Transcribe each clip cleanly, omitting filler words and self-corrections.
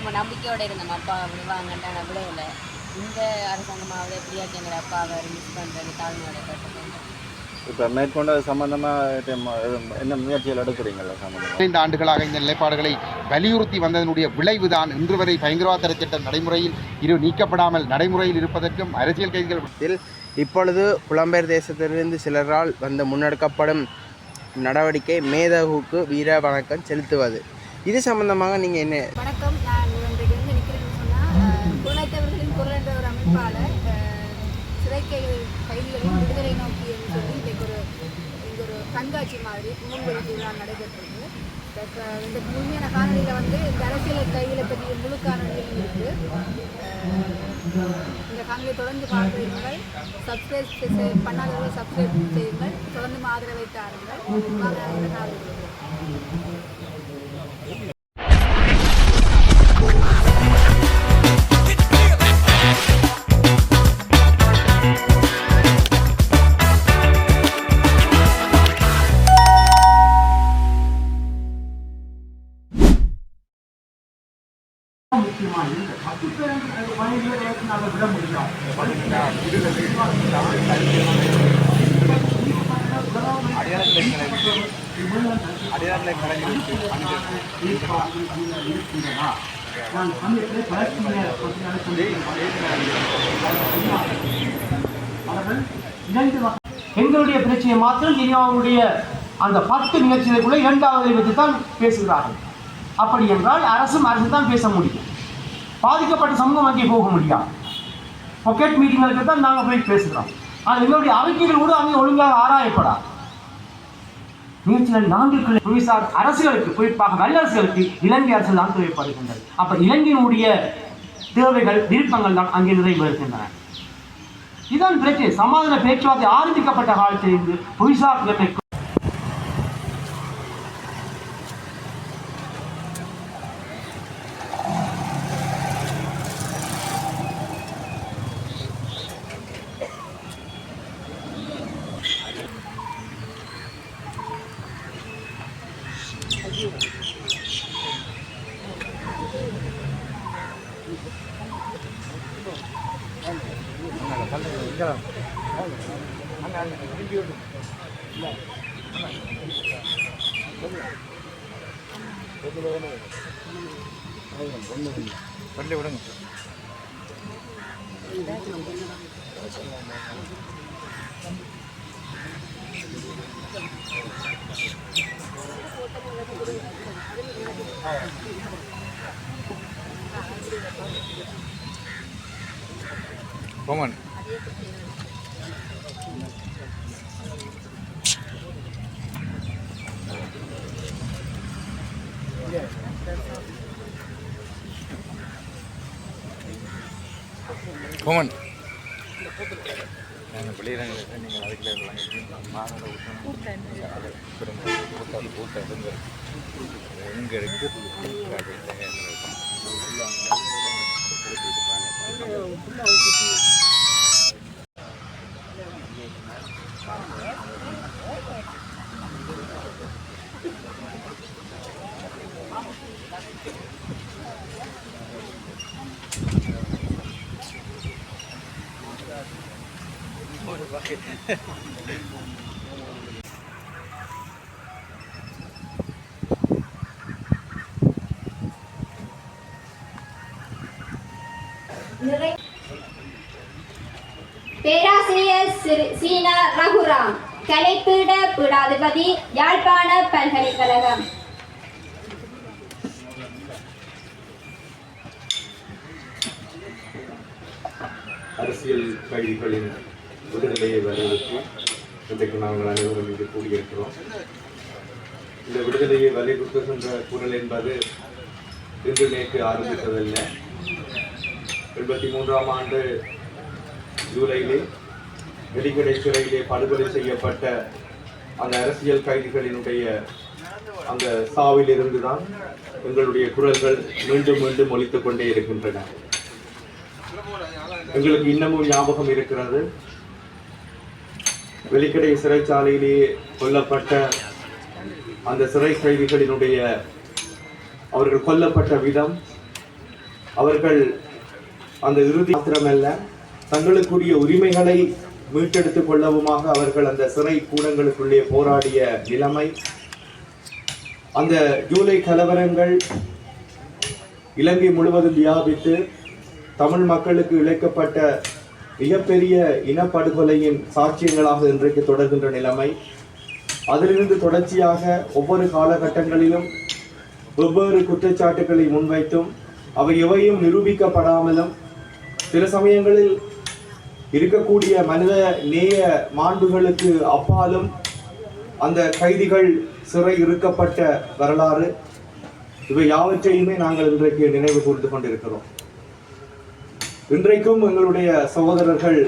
ரொம்ப நம்பிக்கையோடு இருந்தோம். அப்பா விடுவாங்கன்ட்டு நான் விடவில்லை. இந்த அரசாங்கமாவது எப்படியாச்சும் எங்கள் அப்பாவை மிஸ் பண்ணுறது தாழ்மையோட கேட்டுக்கொண்டு. இப்போ மேற்கொண்ட சம்பந்தமாக என்ன முயற்சிகள் எடுக்கிறீங்களா? சம்பந்தமாக 5 ஆண்டுகளாக இந்த நிலைப்பாடுகளை வலியுறுத்தி வந்ததனுடைய விளைவுதான் இன்று வரை பயங்கரவாத தடை சட்டம் நடைமுறையில் நீக்கப்படாமல் நடைமுறையில் இருப்பதற்கும் அரசியல் கைதிகள் இப்பொழுது புலம்பெயர் தேசத்திலிருந்து சிலரால் வந்து முன்னெடுக்கப்படும் நடவடிக்கை மேதகுக்கு வீர வணக்கம் செலுத்துவது. இது சம்பந்தமாக நீங்கள் என்ன? வணக்கம். நான் இன்றைக்கு வந்து நிற்கிறேன்னு சொன்னால் புலனாய்த்தவர்களின் குரல் என்ற ஒரு அமைப்பாளர் சிறை கைதிகளின் விடுதலை நோக்கி என்று சொல்லி இன்றைக்கு ஒரு கண்காட்சி மாதிரி முன்வெளிக்கு விழா நடைபெற்றது. இந்த முழுமையான காணொலியில் வந்து இந்த அரசியல் கைதிகளை பற்றிய முழு காணொலியும் இருக்குது. இந்த காணொலியை தொடர்ந்து பார்க்கிறீர்கள். சப்ஸ்கிரைப் பண்ணாதவர்கள் சப்ஸ்கிரைப் செய்யுங்கள். தொடர்ந்து ஆதரவை தாருங்கள். எங்களுடைய பிரச்சனையை மாத்திரம் இந்தியாவுடைய அந்த 10 நிகழ்ச்சிகளுக்குள்ள 2வது வச்சு தான் பேசுகிறார்கள். அப்படி என்றால் அரசு தான் பேச முடியும். பாதிக்கப்பட்ட சமூகம் அங்கே போக முடியாது. பாக்கெட் மீட்டிங்களுக்கு தான் நாங்கள் போய் பேசுகிறோம். ஆனால் எங்களுடைய அறிக்கைகள் கூட அங்கே ஒழுங்காக ஆராயப்படாது. நிகழ்ச்சிகள் 4 புவிசார் அரசுகளுக்கு, குறிப்பாக வல்லரசுகளுக்கு இலங்கை அரசு தான் தேவைப்படுகின்றது. அப்ப இலங்கையினுடைய தேவைகள் விருப்பங்கள் தான் அங்கே நிறைவேறுகின்றன. இதுதான் பிரச்சனை. சமாதான பேச்சுவார்த்தை ஆரம்பிக்கப்பட்ட காலத்திலிருந்து புவிசார் Common. Common. நாங்கள் வெளியிடங்களுக்கு நீங்கள் அதுக்குள்ள மாநில கூட்டம் எங்கே இருக்குது பேராசிரியர் சீனா ரகுராம், கலைப்பீட பீடாதிபதி, யாழ்ப்பாண பல்கலைக்கழகம். அரசியல் கைதிகளின் விடுதலையை வலியுறுத்தி இன்றைக்கு நாங்கள் அனைவரும் இங்கு கூடியிருக்கிறோம். இந்த விடுதலையை வலியுறுத்துகின்ற குரல் என்பது இன்று நேற்று ஆரம்பித்ததில்லை. 83ஆம் ஆண்டு ஜூலையிலே வெலிக்கடை சிறையிலே படுகொலை செய்யப்பட்ட அந்த அரசியல் கைதிகளினுடைய அந்த சாவிலிருந்து தான் எங்களுடைய குரல்கள் மீண்டும் மீண்டும் ஒலித்துக் கொண்டே இருக்கின்றன. எங்களுக்கு இன்னமும் ஞாபகம் இருக்கிறது, வெலிக்கடை சிறைச்சாலையிலேயே கொல்லப்பட்ட அந்த சிறை கைதிகளினுடைய அவர்கள் கொல்லப்பட்ட விதம், அவர்கள் அந்த இறுதி மாத்திரமல்ல, தங்களுக்குரிய உரிமைகளை மீட்டெடுத்துக் கொள்ளவுமாக அவர்கள் அந்த சிறை கூடங்களுக்குள்ளே போராடிய நிலைமை, அந்த ஜூலை கலவரங்கள் இலங்கை முழுவதும் வியாபித்து தமிழ் மக்களுக்கு இழைக்கப்பட்ட மிகப்பெரிய இனப்படுகொலையின் சாட்சியங்களாக இன்றைக்கு தொடர்கின்ற நிலைமை, அதிலிருந்து தொடர்ச்சியாக ஒவ்வொரு காலகட்டங்களிலும் வெவ்வேறு குற்றச்சாட்டுகளை முன்வைத்தும் அவை எவையும் நிரூபிக்கப்படாமலும் சில சமயங்களில் இருக்கக்கூடிய மனித நேய மாண்புகளுக்கு அப்பாலும் அந்த கைதிகள் சிறை இருக்கப்பட்ட வரலாறு, இவை யாவற்றையுமே நாங்கள் இன்றைக்கு நினைவு கூர்ந்து கொண்டிருக்கிறோம். இன்றைக்கும் எங்களுடைய சகோதரர்கள்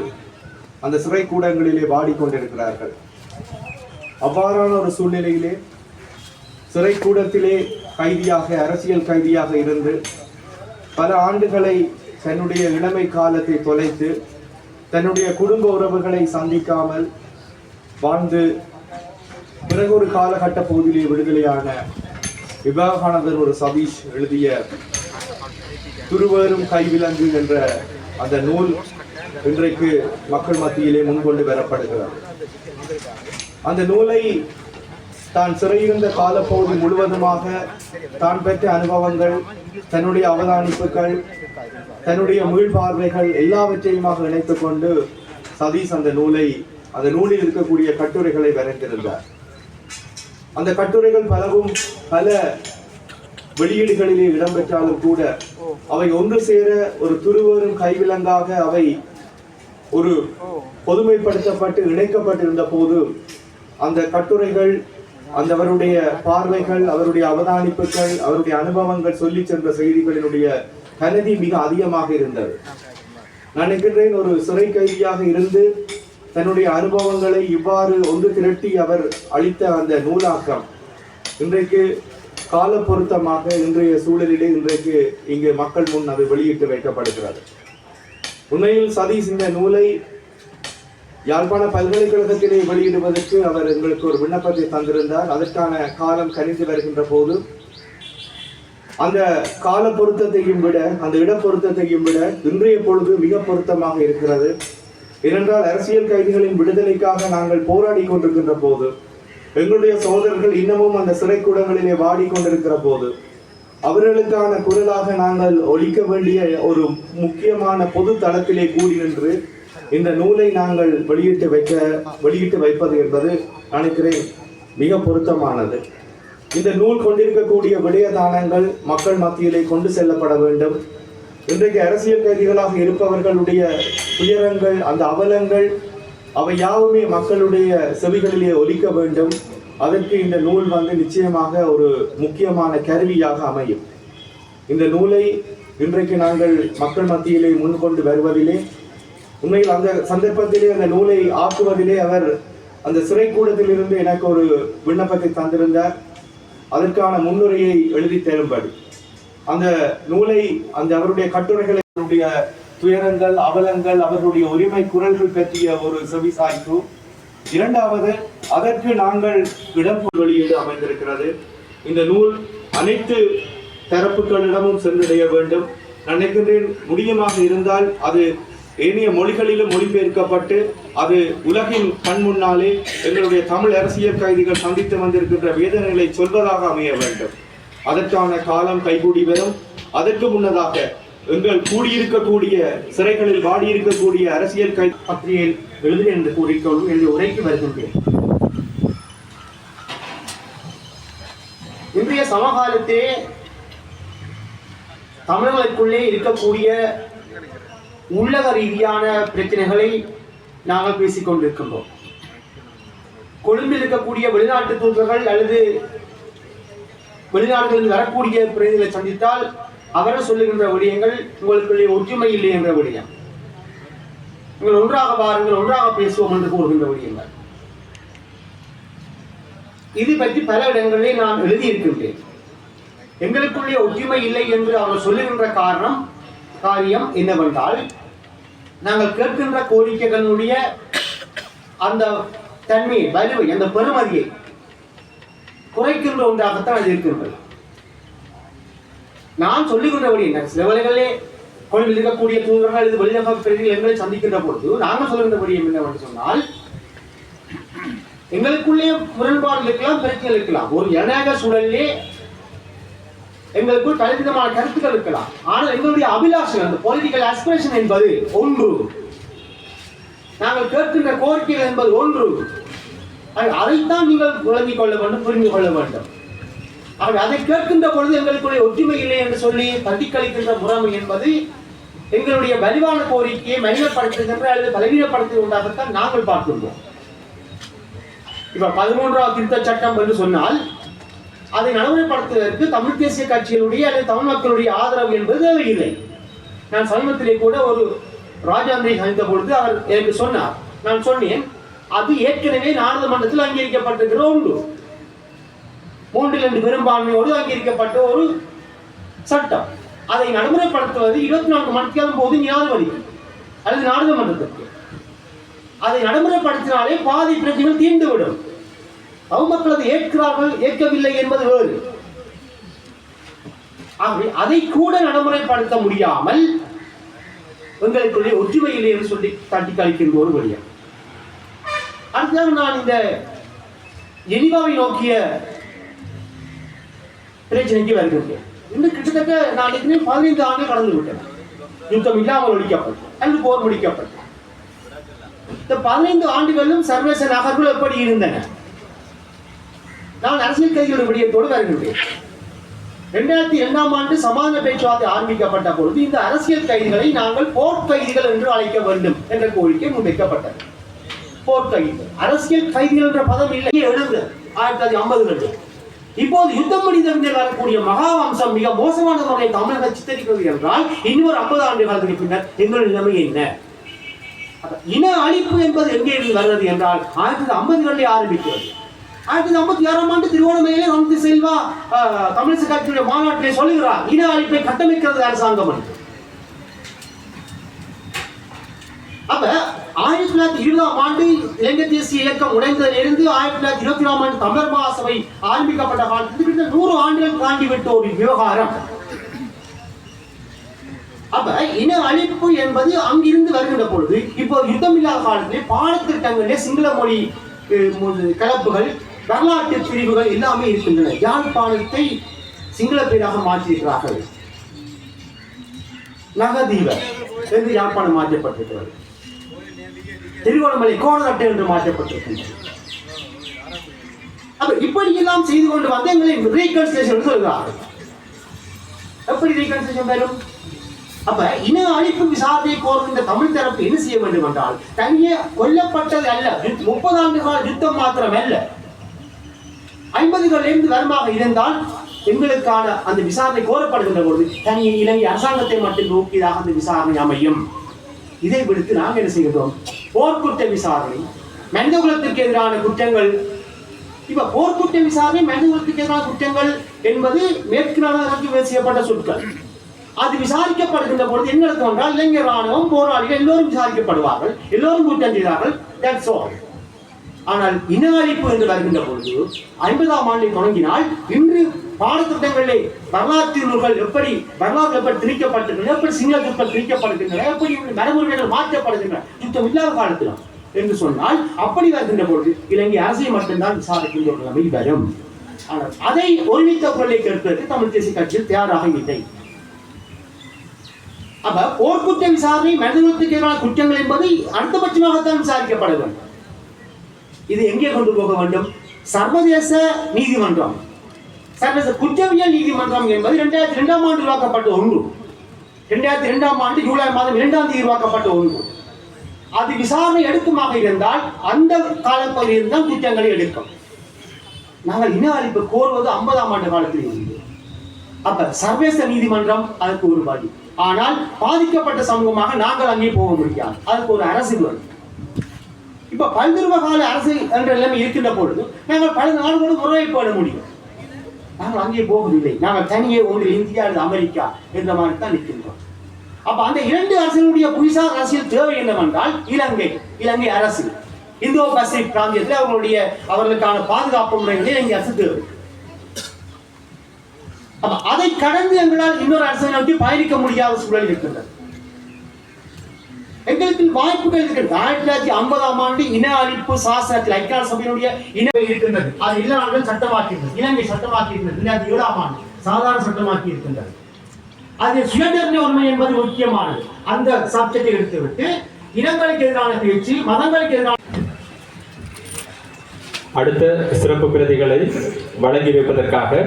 அந்த சிறை கூடங்களிலே வாடிக்கொண்டிருக்கிறார்கள். அவ்வாறான ஒரு சூழ்நிலையிலே சிறை கூடத்திலே கைதியாக, அரசியல் கைதியாக இருந்து பல ஆண்டுகளை தன்னுடைய இளமை காலத்தை தொலைத்து தன்னுடைய குடும்ப உறவுகளை சந்திக்காமல் வாழ்ந்து பிறகு ஒரு காலகட்ட பகுதியிலே விடுதலையான விவேகானந்தர் ஒரு சதீஷ் எழுதிய துருவேறும் கைவிலங்கு என்ற அந்த நூல் இன்றைக்கு மக்கள் மத்தியிலே முன்கொண்டு வரப்படுகிறது. அந்த நூலை தான் சிறையிருந்த காலப்பகுதி முழுவதுமாக தான் பெற்ற அனுபவங்கள், தன்னுடைய அவதானிப்புகள், தன்னுடைய மீள்பார்வைகள் எல்லாவற்றையுமாக இணைத்துக் கொண்டு சதீஷ் அந்த நூலில் இருக்கக்கூடிய கட்டுரைகளை வரைந்திருந்தார். அந்த கட்டுரைகள் பலவும் பல வெளியீடுகளிலே இடம்பெற்றாலும் கூட அவை ஒன்று சேர ஒரு துருவேறும் கைவிலங்காக அவை ஒரு பொதுமைப்படுத்தப்பட்டு இணைக்கப்பட்டிருந்த போது அந்த கட்டுரைகள், அவருடைய பார்வைகள், அவருடைய அவதானிப்புகள், அவருடைய அனுபவங்கள் சொல்லி சென்ற செய்திகளினுடைய கனதி மிக அதிகமாக இருந்தது. நான் நினைக்கின்றேன், ஒரு சிறை கைதியாக இருந்து தன்னுடைய அனுபவங்களை இவ்வாறு ஒன்று திரட்டி அவர் அளித்த அந்த நூலாக்கம் இன்றைக்கு கால பொருத்தமாக இன்றைய சூழலிலே இன்றைக்கு இங்கு மக்கள் முன் அது வெளியிட்டு வைக்கப்படுகிறது. உண்மையில் சதீஷ் இந்த நூலை யாழ்ப்பாண பல்கலைக்கழகத்திலே வெளியிடுவதற்கு அவர் எங்களுக்கு ஒரு விண்ணப்பத்தை தந்திருந்தார். அதற்கான காலம் கணிந்து வருகின்ற போது அந்த கால பொருத்தத்தையும் விட, அந்த இட பொருத்தத்தையும் விட இன்றைய பொழுது மிக பொருத்தமாக இருக்கிறது. ஏனென்றால் அரசியல் கைதிகளின் விடுதலைக்காக நாங்கள் போராடி கொண்டிருக்கின்ற போது, எங்களுடைய சகோதரர்கள் இன்னமும் அந்த சிறைக்கூடங்களிலே வாடிக்கொண்டிருக்கிற போது, அவர்களுக்கான குரலாக நாங்கள் ஒலிக்க வேண்டிய ஒரு முக்கியமான பொது தளத்திலே கூடி நின்று இந்த நூலை நாங்கள் வெளியிட்டு வைப்பது என்பது நினைக்கிறேன் மிக பொருத்தமானது. இந்த நூல் கொண்டிருக்கக்கூடிய விடயதானங்கள் மக்கள் மத்தியிலே கொண்டு செல்லப்பட வேண்டும். இன்றைக்கு அரசியல் கைதிகளாக இருப்பவர்களுடைய துயரங்கள், அந்த அவலங்கள், அவை யாவுமே மக்களுடைய செவிகளிலே ஒலிக்க வேண்டும். அதற்கு இந்த நூல் நிச்சயமாக ஒரு முக்கியமான கருவியாக அமையும். இந்த நூலை இன்றைக்கு நாங்கள் மக்கள் மத்தியிலே முன்கொண்டு வருவதிலே, உண்மையில் அந்த சந்தர்ப்பத்திலே அந்த நூலை ஆக்குவதிலே அவர் அந்த சிறைக்கூடத்திலிருந்து எனக்கு ஒரு விண்ணப்பத்தை தந்திருந்தார். அதற்கான முன்னுரையை எழுதி தரும்படி அந்த நூலை, அவருடைய கட்டுரைகளை, அவருடைய துயரங்கள், அவலங்கள், அவர்களுடைய உரிமை குரல்கள் பற்றிய ஒரு செவிசாய்ப்பு. இரண்டாவது, அதற்கு நாங்கள் இடம் வெளியீடு அமைந்திருக்கிறது. இந்த நூல் அனைத்து தரப்புகளிடமும் சென்றடைய வேண்டும். நான் நினைக்கின்றேன், முடியுமாக இருந்தால் அது ஏனைய மொழிகளிலும் மொழிபெயர்க்கப்பட்டு அது உலகின் கண் முன்னாலே எங்களுடைய தமிழ் அரசியல் கைதிகள் சந்தித்து வந்திருக்கின்ற வேதனைகளை சொல்வதாக அமைய வேண்டும். அதற்கான காலம் கைகூடி வரும். அதற்கு முன்னதாக எங்கள் கூடியிருக்கக்கூடிய சிறைகளில் வாடியிருக்கக்கூடிய அரசியல் கைதி பற்றியில் எழுது என்று கூறிக்கொள்ளும் என்று உரைக்கு வருகின்றேன். இன்றைய சமகாலத்திலே தமிழர்களுக்குள்ளே இருக்கக்கூடிய உள்ளக ரீதியான பிரச்சனைகளை நாங்கள் பேசிக் கொண்டிருக்கின்றோம். கொழும்பில் இருக்கக்கூடிய வெளிநாட்டு தூதர்கள் அல்லது வெளிநாடுகளில் வரக்கூடிய பிரதிகளை சந்தித்தால் அவர்கள் சொல்லுகின்ற விடயங்கள், உங்களுக்குள்ளே ஒற்றுமை இல்லை என்ற விடயம், நீங்கள் ஒன்றாக வாருங்கள், ஒன்றாக பேசுவோம் என்று கூறுகின்ற விடயங்கள். இது பற்றி பல இடங்களிலே நான் எழுதியிருக்கின்றேன். எங்களுக்குள்ளே ஒற்றுமை இல்லை என்று அவர்கள் சொல்லுகின்ற காரியம் என்னவென்றால், நாங்கள் கேட்கின்ற கோரிக்கைகளுடைய அந்த தன்மையை, வலுவை, அந்த பெருமதியை குறைக்கின்ற ஒன்றாகத்தான் அது இருக்கின்றது. நான் சொல்லுகின்றபடி என்ன, சில வேளைகளிலே கோயில் இருக்கக்கூடிய தூதர்கள் இது வெளிநகர பிரிவுகள் எங்களை சந்திக்கின்ற பொழுது நாங்கள் சொல்லுகின்றபடி என்னவென்று சொன்னால், எங்களுக்குள்ளே முரண்பாடு இருக்கலாம், பிரச்சனை இருக்கலாம். ஒரு ஜனநாயக சூழலிலே எங்களுக்குள் பலவிதமான கருத்துக்கள் இருக்கலாம். ஆனால் எங்களுடைய அபிலாஷம், அந்த பொலிட்டிக்கல் ஆஸ்பிரேஷன் என்பது ஒன்று, நாங்கள் கேட்கின்ற கோரிக்கைகள் என்பது ஒன்று. அதைத்தான் நீங்கள் விளங்கிக் கொள்ள வேண்டும், புரிந்து கொள்ள வேண்டும். அதை கேட்கின்ற பொழுது எங்களுக்குடைய ஒற்றுமை இல்லை என்று சொல்லி தட்டிக்கழிக்கின்ற முறைமை என்பது எங்களுடைய வலிவான கோரிக்கையை மனிதப்படுத்துகின்ற அல்லது பலவீனப்படுத்துவதாகத்தான் நாங்கள் பார்க்கின்றோம். இப்ப 13வது திருத்த சட்டம் என்று சொன்னால் அதை நடைமுறைப்படுத்துவதற்கு தமிழ் தேசிய கட்சிகளுடைய அல்லது தமிழ் மக்களுடைய ஆதரவு என்பது தேவையில்லை. நான் சமீபத்திலே கூட ஒரு ராஜாந்திரை சந்தித்த பொழுது அவர் எனக்கு சொன்னார். நான் சொன்னேன், அது ஏற்கனவே நாடாளுமன்றத்தில் அங்கீகரிக்கப்பட்டிருக்கிற ஒன்று, 3/2 பெரும்பான்மையோடு அங்கீகரிக்கப்பட்ட ஒரு சட்டம். அதை நடைமுறைப்படுத்துவது 24 மணிக்காலம் போது நியாயவழிக்கு அல்லது நாடாளுமன்றத்திற்கு. அதை நடைமுறைப்படுத்தினாலே பாதி பிரச்சனைகள் தீர்ந்துவிடும். மக்கள் அதை ஏற்கிறார்கள், ஏற்கவில்லை என்பது வேறு. ஆகவே அதை கூட நடைமுறைப்படுத்த முடியாமல் எங்களுக்குள்ளே ஒற்றுமை இல்லை என்று சொல்லி தட்டி கழிக்கின்ற ஒரு வழியம். அடுத்ததாக நான் இந்த ஜெனீவாவை நோக்கிய பிரச்சனைக்கு வருகின்றேன். இன்னும் கிட்டத்தட்ட நான் 15 ஆண்டுகள் கடந்து விட்டேன். யுத்தம் இல்லாமல் ஒழிக்கப்பட்டு அல்லது போர் முடிக்கப்பட்டு இந்த 15 ஆண்டுகளிலும் சர்வதேச நகர்வுகள் எப்படி இருந்தன? நான் அரசியல் கைதிகளுடைய விடயத்தோடு வருகின்றேன். 2002ஆம் ஆண்டு சமாதான பேச்சுவார்த்தை ஆரம்பிக்கப்பட்ட பொழுது இந்த அரசியல் கைதிகளை நாங்கள் போர் கைதிகள் என்று அழைக்க வேண்டும் என்ற கோரிக்கை முன்வைக்கப்பட்டது. போர் கைதிகள், அரசியல் கைதிகள் என்ற பதம் இல்லை, எழுந்து 1950களில். இப்போது யுத்தம் முடிந்த வரக்கூடிய மகாவம்சம் மிக மோசமான முறையை தமிழக சித்தரிக்கிறது என்றால் இன்னொரு 50 ஆண்டு காலத்துக்கு பின்னர் எங்கள் நிலைமை என்ன? இன அழிப்பு என்பது எங்கே இருந்து வருகிறது என்றால் 1950களிலே ஆரம்பிக்கிறது. 1956ஆம் ஆண்டு திருவோணமலையிலே வந்து செல்வா தமிழிசை கட்சியுடைய மாநாட்டிலே சொல்லுகிறார், இன அழிப்பை கட்டமைக்கிறது அரசாங்கம். அப்ப 1920ஆம் ஆண்டு இலங்கை தேசிய இயக்கம் உடைந்ததிலிருந்து 1924ஆம் ஆண்டு தமிழர் மகாசபை ஆரம்பிக்கப்பட்ட காலத்துக்கு 100 ஆண்டுகள் தாண்டிவிட்ட ஒரு விவகாரம். அப்ப இன அழிப்பு என்பது அங்கிருந்து வருகின்ற பொழுது இப்போது யுத்தம் இல்லாத காலத்திலே பாடத்திட்டங்களிலே சிங்கள மொழி கலப்புகள், வரலாற்று பிரிவுகள் எல்லாமே இருக்கின்றன. யாழ்ப்பாணத்தை சிங்கள பேராக மாற்றியிருக்கிறார்கள். நகதீவ என்று யாழ்ப்பாணம் மாற்றப்பட்டிருக்கிறது. திருவோணமலை கோணநாட்டு என்று மாற்றப்பட்டிருக்கின்றது. அப்ப இப்படியெல்லாம் செய்து கொண்டு வந்து எங்களை ரீகன்ஸ்ட்ரக்ஷன் சொல்கிறார்கள். எப்படி ரீகன்ஸ்ட்ரக்ஷன் வரும்? அப்ப இன அழிப்பு விசாரணை கோருகின்ற தமிழ் தரப்பு என்ன செய்ய வேண்டும் என்றால், தனியே கொல்லப்பட்டது அல்ல, 30 ஆண்டு கால யுத்தம் மாத்திரம் அல்ல, 50களிலிருந்து வருமாக இருந்தால் எங்களுக்கான அந்த விசாரணை கோரப்படுகின்ற பொழுது தனியே இலங்கை அரசாங்கத்தை மட்டும் நோக்கியதாக அந்த விசாரணை அமையும். இதை விடுத்து நாங்கள் என்ன செய்கிறோம்? போர்க்குற்ற விசாரணை, மனிதகுலத்திற்கு எதிரான குற்றங்கள். இப்ப போர்க்குற்ற விசாரணை, மனிதகுலத்திற்கு எதிரான குற்றங்கள் என்பது மேற்கு நாடுகளுக்கு செய்யப்பட்ட சொற்கள். அது விசாரிக்கப்படுகின்ற பொழுது என்ன நடக்கும் என்றால், இளைஞர் ராணுவம், போராளிகள் எல்லோரும் விசாரிக்கப்படுவார்கள், எல்லோரும் குற்றம் செய்தார்கள். That's all. ஆனால் இன அழிப்பு என்று வருகின்ற பொழுது 50ஆம் ஆண்டில் தொடங்கினால் இன்று பாடத்திட்டங்களிலே வரலாற்று நூல்கள் எப்படி வரலாறு எப்படி திணிக்கப்பட்டிருக்கின்றன, எப்படி சிங்களத்துக்கள் திணிக்கப்படுகின்றன, எப்படி நடைமுறைகள் மாற்றப்படுகின்றன யுத்தம் இல்லாத காலத்தில் என்று சொன்னால், அப்படி வருகின்ற பொழுது இலங்கை அரசை மட்டும்தான் விசாரிக்கின்ற ஒரு நிலைமை வரும். ஆனால் அதை ஒருமித்த குரலை கேட்பதற்கு தமிழ் தேசிய கட்சியில் தயாராக இல்லை. அப்ப போர்க்குற்ற விசாரணை, மனிதகுலத்துக்கு எதிரான குற்றங்கள் என்பது அடுத்தபட்சமாகத்தான் விசாரிக்கப்பட வேண்டும். இது எங்கே கொண்டு போக வேண்டும்? சர்வதேச நீதிமன்றம், சர்வதேச குற்றவியல் நீதிமன்றம் என்பது 2002ஆம் ஆண்டு உருவாக்கப்பட்ட ஒன்று. 2002ஆம் ஆண்டு ஜூலை மாதம் 2ஆம் தேதி உருவாக்கப்பட்ட ஒன்று. அது விசாரணை எடுக்குமாக இருந்தால் அந்த காலப்பகுதியில் தான் குற்றங்களை எடுக்கும். நாங்கள் இன அழிப்பு கோருவது 50ஆம் ஆண்டு காலத்தில் இருந்து. அப்ப சர்வதேச நீதிமன்றம் அதற்கு ஒரு வழி. ஆனால் பாதிக்கப்பட்ட சமூகமாக நாங்கள் அங்கே போக முடியாது, அதுக்கு ஒரு அரசு வேண்டும். இப்ப பல்துருவகால அரசு என்ற நிலைமை இருக்கின்ற பொழுது நாங்கள் பல நாடுகளோடு முறைப்பட முடியும். நாங்கள் அங்கே போகவில்லை, நாங்கள் தனியே ஒன்று இந்தியா அல்லது அமெரிக்கா என்ற மாதிரி தான் நிற்கின்றோம். அப்ப அந்த 2 அரசுகளுடைய புவிசார் அரசியல் தேவை என்னவென்றால், இலங்கை அரசு, இந்தோ பசிபிக் பிராந்தியத்தில் அவர்களுக்கான பாதுகாப்பு முறைகளை இலங்கை அரசு தேவை. அப்ப அதை கடந்து எங்களால் இன்னொரு அரசியலை நோக்கி பயணிக்க முடியாத சூழல் இருக்கின்றது. எங்களுக்கு வாய்ப்புகள் இருக்கிறது. 1950ஆம் ஆண்டு இன அழிப்பு சாசனத்தில் ஐக்கிய சபையினுடைய இன இருக்கின்றது. அது எல்லா நாடுகளும் சட்டமாக்கியிருந்தது. இலங்கை சட்டமாக்கியிருந்தது. 2007ஆம் ஆண்டு சாதாரண சட்டமாக்கி இருக்கின்றது. அது சுயநிர்ணய உரிமை என்பது முக்கியமானது. அந்த சப்ஜெக்டை எடுத்துவிட்டு இனங்களுக்கு எதிரான பேச்சு, மதங்களுக்கு எதிரான அடுத்த சிறப்பு பிரதிகளை வழங்கி வைப்பதற்காக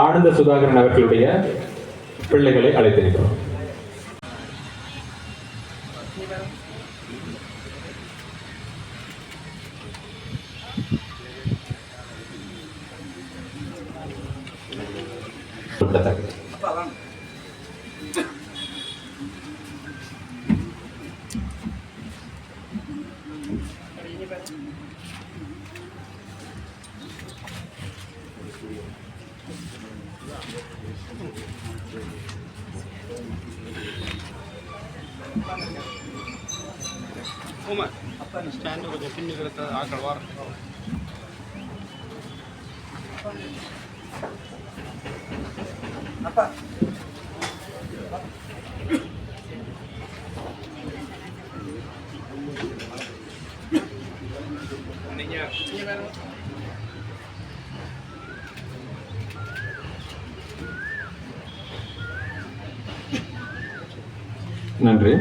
ஆனந்த சுதாகரன் அவர்களுடைய பிள்ளைகளை அழைத்திருக்கிறோம். நன்றி.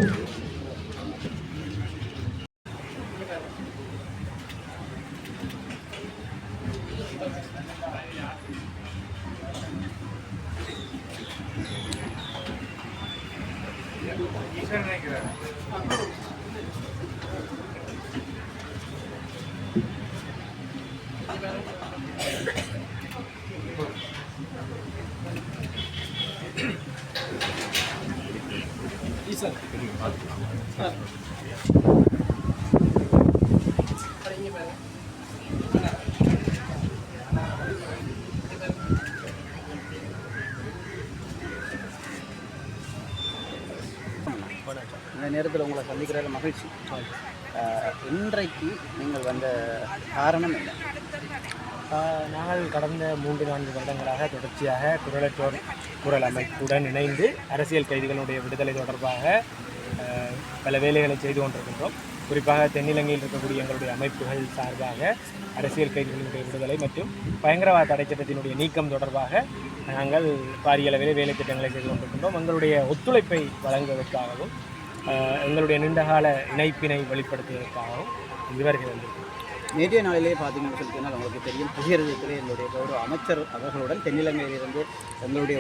இந்த நேரத்தில் உங்களை சந்திக்கிற மகிழ்ச்சி. இன்றைக்கு நீங்கள் வந்த காரணம் என்ன? நாங்கள் கடந்த 3-4 வருடங்களாக தொடர்ச்சியாக குரலற்றோர் குரல் அமைப்புடன் இணைந்து அரசியல் கைதிகளுடைய விடுதலை தொடர்பாக பல வேலைகளை செய்து கொண்டிருக்கின்றோம். குறிப்பாக தென்னிலங்கையில் இருக்கக்கூடிய எங்களுடைய அமைப்புகள் சார்பாக அரசியல் கைதிகளுடைய விடுதலை மற்றும் பயங்கரவாத தடை சட்டத்தினுடைய நீக்கம் தொடர்பாக நாங்கள் பாரிய அளவிலே வேலை திட்டங்களை செய்து கொண்டிருக்கின்றோம். எங்களுடைய ஒத்துழைப்பை வழங்குவதற்காகவும் எங்களுடைய நீண்டகால இணைப்பினை வெளிப்படுத்துவதற்காகவும் இதுவரை வந்திருக்கிறோம். நேற்றைய நாளிலே பார்த்தீங்கன்னு சொல்லினால் உங்களுக்கு தெரியும், புதியரசத்திலே எங்களுடைய கௌரவ அமைச்சர் அவர்களுடன் தென்னிலங்கையிலிருந்து எங்களுடைய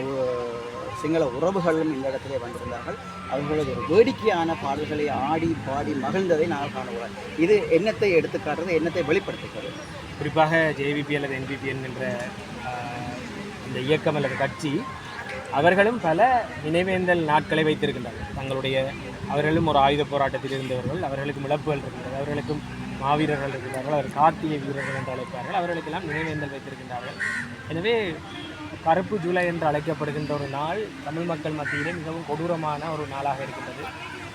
சிங்கள உறவுகளும் இந்த இடத்திலே வந்திருந்தார்கள். அவர்களது ஒரு வேடிக்கையான பாடல்களை ஆடி பாடி மகிழ்ந்ததை நாங்கள் காணுவோம். இது என்னத்தை எடுத்துக்காட்டுறது, என்னத்தை வெளிப்படுத்துகிறது? குறிப்பாக ஜேவிபி அல்லது என்பிபி என்கின்ற இந்த இயக்கம் அல்லது கட்சி அவர்களும் பல நினைவேந்தல் நாட்களை வைத்திருக்கின்றார்கள். அவர்களும் ஒரு ஆயுத போராட்டத்தில் இருந்தவர்கள், அவர்களுக்கும் இழப்புகள் இருக்கின்றது, அவர்களுக்கும் மாவீரர்கள் இருக்கிறார்கள், அவர் கார்த்திகை வீரர்கள் என்று அழைப்பார்கள், அவர்களுக்கெல்லாம் நினைவேந்தல் வைத்திருக்கின்றார்கள். எனவே கருப்பு ஜூலை என்று அழைக்கப்படுகின்ற ஒரு நாள் தமிழ் மக்கள் மத்தியிலே மிகவும் கொடூரமான ஒரு நாளாக இருக்கின்றது.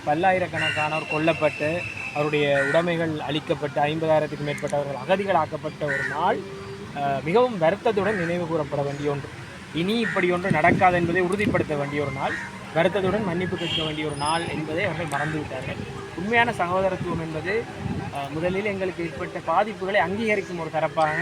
பல்லாயிரக்கணக்கானோர் கொல்லப்பட்டு அவருடைய உடைமைகள் அளிக்கப்பட்டு 50,000க்கும் மேற்பட்டவர்கள் அகதிகளாக்கப்பட்ட ஒரு நாள் மிகவும் வருத்தத்துடன் நினைவு கூறப்பட வேண்டிய ஒன்று. இனி இப்படி ஒன்று நடக்காது என்பதை உறுதிப்படுத்த வேண்டிய ஒரு நாள், வருத்தத்துடன் மன்னிப்பு கேட்க வேண்டிய ஒரு நாள் என்பதை அவர்கள் மறந்துவிட்டார்கள். உண்மையான சகோதரத்துவம் என்பது முதலில் எங்களுக்கு ஏற்பட்ட பாதிப்புகளை அங்கீகரிக்கும் ஒரு தரப்பாக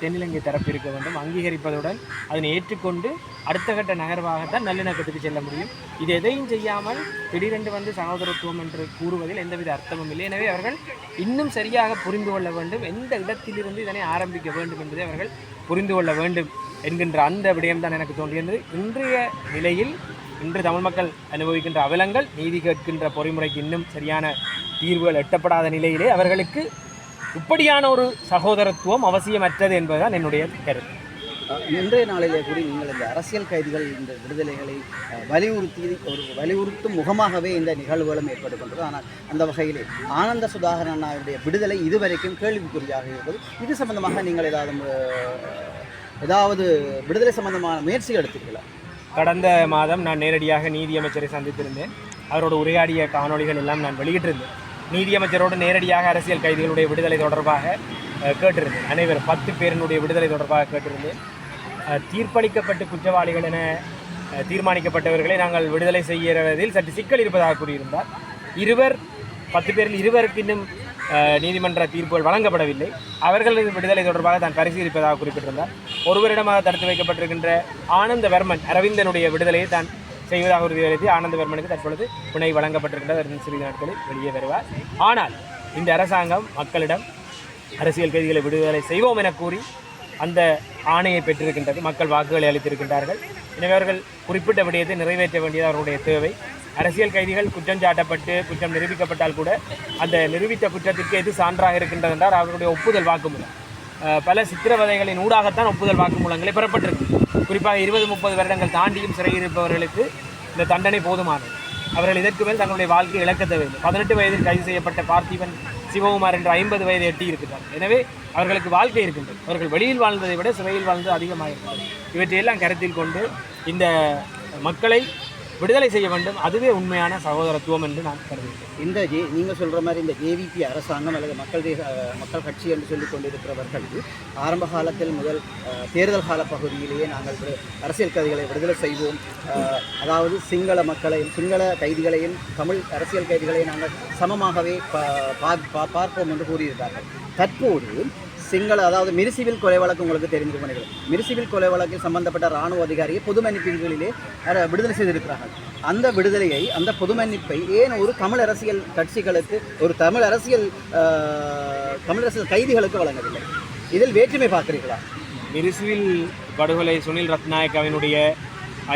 தென்னிலங்கை தரப்பு இருக்க வேண்டும். அங்கீகரிப்பதுடன் அதனை ஏற்றுக்கொண்டு அடுத்த கட்ட நகர்வாகத்தான் நல்லிணக்கத்துக்கு செல்ல முடியும். இது எதையும் செய்யாமல் திடீரென்று வந்து சகோதரத்துவம் என்று கூறுவதில் எந்தவித அர்த்தமும் இல்லை. எனவே அவர்கள் இன்னும் சரியாக புரிந்து கொள்ள வேண்டும், எந்த இடத்திலிருந்து இதனை ஆரம்பிக்க வேண்டும் என்பதை அவர்கள் புரிந்து கொள்ள வேண்டும் என்கின்ற அந்த விடயம்தான் எனக்கு தோன்றியது. இன்றைய நிலையில் இன்று தமிழ் மக்கள் அனுபவிக்கின்ற அவலங்கள் நீதி கேட்கின்ற பொறிமுறைக்கு இன்னும் சரியான தீர்வுகள் எட்டப்படாத நிலையிலே அவர்களுக்கு இப்படியான ஒரு சகோதரத்துவம் அவசியமற்றது என்பதுதான் என்னுடைய கருத்து. இன்றைய நாளிலே கூட நீங்கள் இந்த அரசியல் கைதிகள் இந்த விடுதலைகளை வலியுறுத்தும் முகமாகவே இந்த நிகழ்வுகளும் ஏற்படுகின்றது. ஆனால் அந்த வகையிலே ஆனந்த சுதாகரன் அண்ணாவுடைய விடுதலை இதுவரைக்கும் கேள்விக்குறியாக இருப்பது. இது சம்பந்தமாக நீங்கள் ஏதாவது விடுதலை சம்பந்தமான முயற்சிகள் எடுத்துக்கலாம்? கடந்த மாதம் நான் நேரடியாக நீதியமைச்சரை சந்தித்திருந்தேன். அவரோடு உரையாடிய காணொளிகள் எல்லாம் நான் வெளியிட்டிருந்தேன். நீதியமைச்சரோடு நேரடியாக அரசியல் கைதிகளுடைய விடுதலை தொடர்பாக கேட்டிருந்தேன். அனைவரும் 10 பேரினுடைய விடுதலை தொடர்பாக கேட்டிருந்தேன். தீர்ப்பளிக்கப்பட்டு குற்றவாளிகள் என தீர்மானிக்கப்பட்டவர்களை நாங்கள் விடுதலை செய்கிறதில் சற்று சிக்கல் இருப்பதாக கூறியிருந்தார். 10 பேரில் 2 இன்னும் நீதிமன்ற தீர்ப்புகள் வழங்கப்படவில்லை. அவர்களது விடுதலை தொடர்பாக தான் பரிசீலிப்பதாக குறிப்பிட்டிருந்தார். ஒருவரிடமாக தடுத்து வைக்கப்பட்டிருக்கின்ற ஆனந்தவர்மன் அரவிந்தனுடைய விடுதலையை தான் செய்வதாக உறுதியளித்து ஆனந்தவர்மனுக்கு தற்பொழுது பிணை வழங்கப்பட்டிருக்கின்ற சிறிது நாட்களில் வெளியே வருவார். ஆனால் இந்த அரசாங்கம் மக்களிடம் அரசியல் கைதிகளை விடுதலை செய்வோம் என கூறி அந்த ஆணையை பெற்றிருக்கின்றது. மக்கள் வாக்குகளை அளித்திருக்கின்றார்கள். எனவே அவர்கள் குறிப்பிட்ட விடயத்தை நிறைவேற்ற வேண்டியது அவர்களுடைய தேவை. அரசியல் கைதிகள் குற்றம் சாட்டப்பட்டு குற்றம் நிரூபிக்கப்பட்டால் கூட அந்த நிரூபித்த குற்றத்திற்கு எது சான்றாக இருக்கின்றது என்றால் அவர்களுடைய ஒப்புதல் வாக்குமூலம். பல சித்திரவதைகளின் ஊடாகத்தான் ஒப்புதல் வாக்குமூலங்களை பெறப்பட்டிருக்கு. குறிப்பாக 20-30 வருடங்கள் தாண்டியும் சிறையில் இருப்பவர்களுக்கு இந்த தண்டனை போதுமானது. அவர்கள் இதற்கு மேல் தங்களுடைய வாழ்க்கை இழக்க தேவையில்லை. 18 வயதில் கைது செய்யப்பட்ட பார்த்திபன் சிவகுமார் என்ற 50 வயதை எட்டி இருக்கிறார். எனவே அவர்களுக்கு வாழ்க்கை இருக்கின்றது. அவர்கள் வெளியில் வாழ்ந்ததை விட சிறையில் வாழ்ந்தது அதிகமாக இருக்கிறது. இவற்றையெல்லாம் கருத்தில் கொண்டு இந்த மக்களை விடுதலை செய்ய வேண்டும். அதுவே உண்மையான சகோதரத்துவம் என்று நான் கருதுகிறேன். இந்த நீங்கள் சொல்கிற மாதிரி இந்த ஏவிபி அரசாங்கம் அல்லது மக்கள் கட்சி என்று சொல்லிக் கொண்டிருக்கிறவர்கள் ஆரம்ப காலத்தில் முதல் தேர்தல் கால பகுதியிலேயே நாங்கள் அரசியல் கைதிகளை விடுதலை செய்வோம், அதாவது சிங்கள மக்களையும் சிங்கள கைதிகளையும் தமிழ் அரசியல் கைதிகளையும் நாங்கள் சமமாகவே பார்ப்போம் என்று கூறியிருந்தார்கள். தற்போது அதாவது மிரிசிவில் கொலை வழக்கு உங்களுக்கு தெரிந்து கொண்டீர்கள். மிரிசிவில் கொலை வழக்கில் சம்பந்தப்பட்ட இராணுவ அதிகாரியை பொது மன்னிப்புகளிலே விடுதலை செய்திருக்கிறார்கள். அந்த விடுதலையை அந்த பொது மன்னிப்பை ஏன் ஒரு தமிழ் அரசியல் கட்சிகளுக்கு ஒரு தமிழ் அரசியல் கைதிகளுக்கு வழங்கவில்லை? இதில் வேற்றுமை பார்க்கிறீர்களா? மிரிசிவில் படுகொலை சுனில் ரத்நாயக்காவினுடைய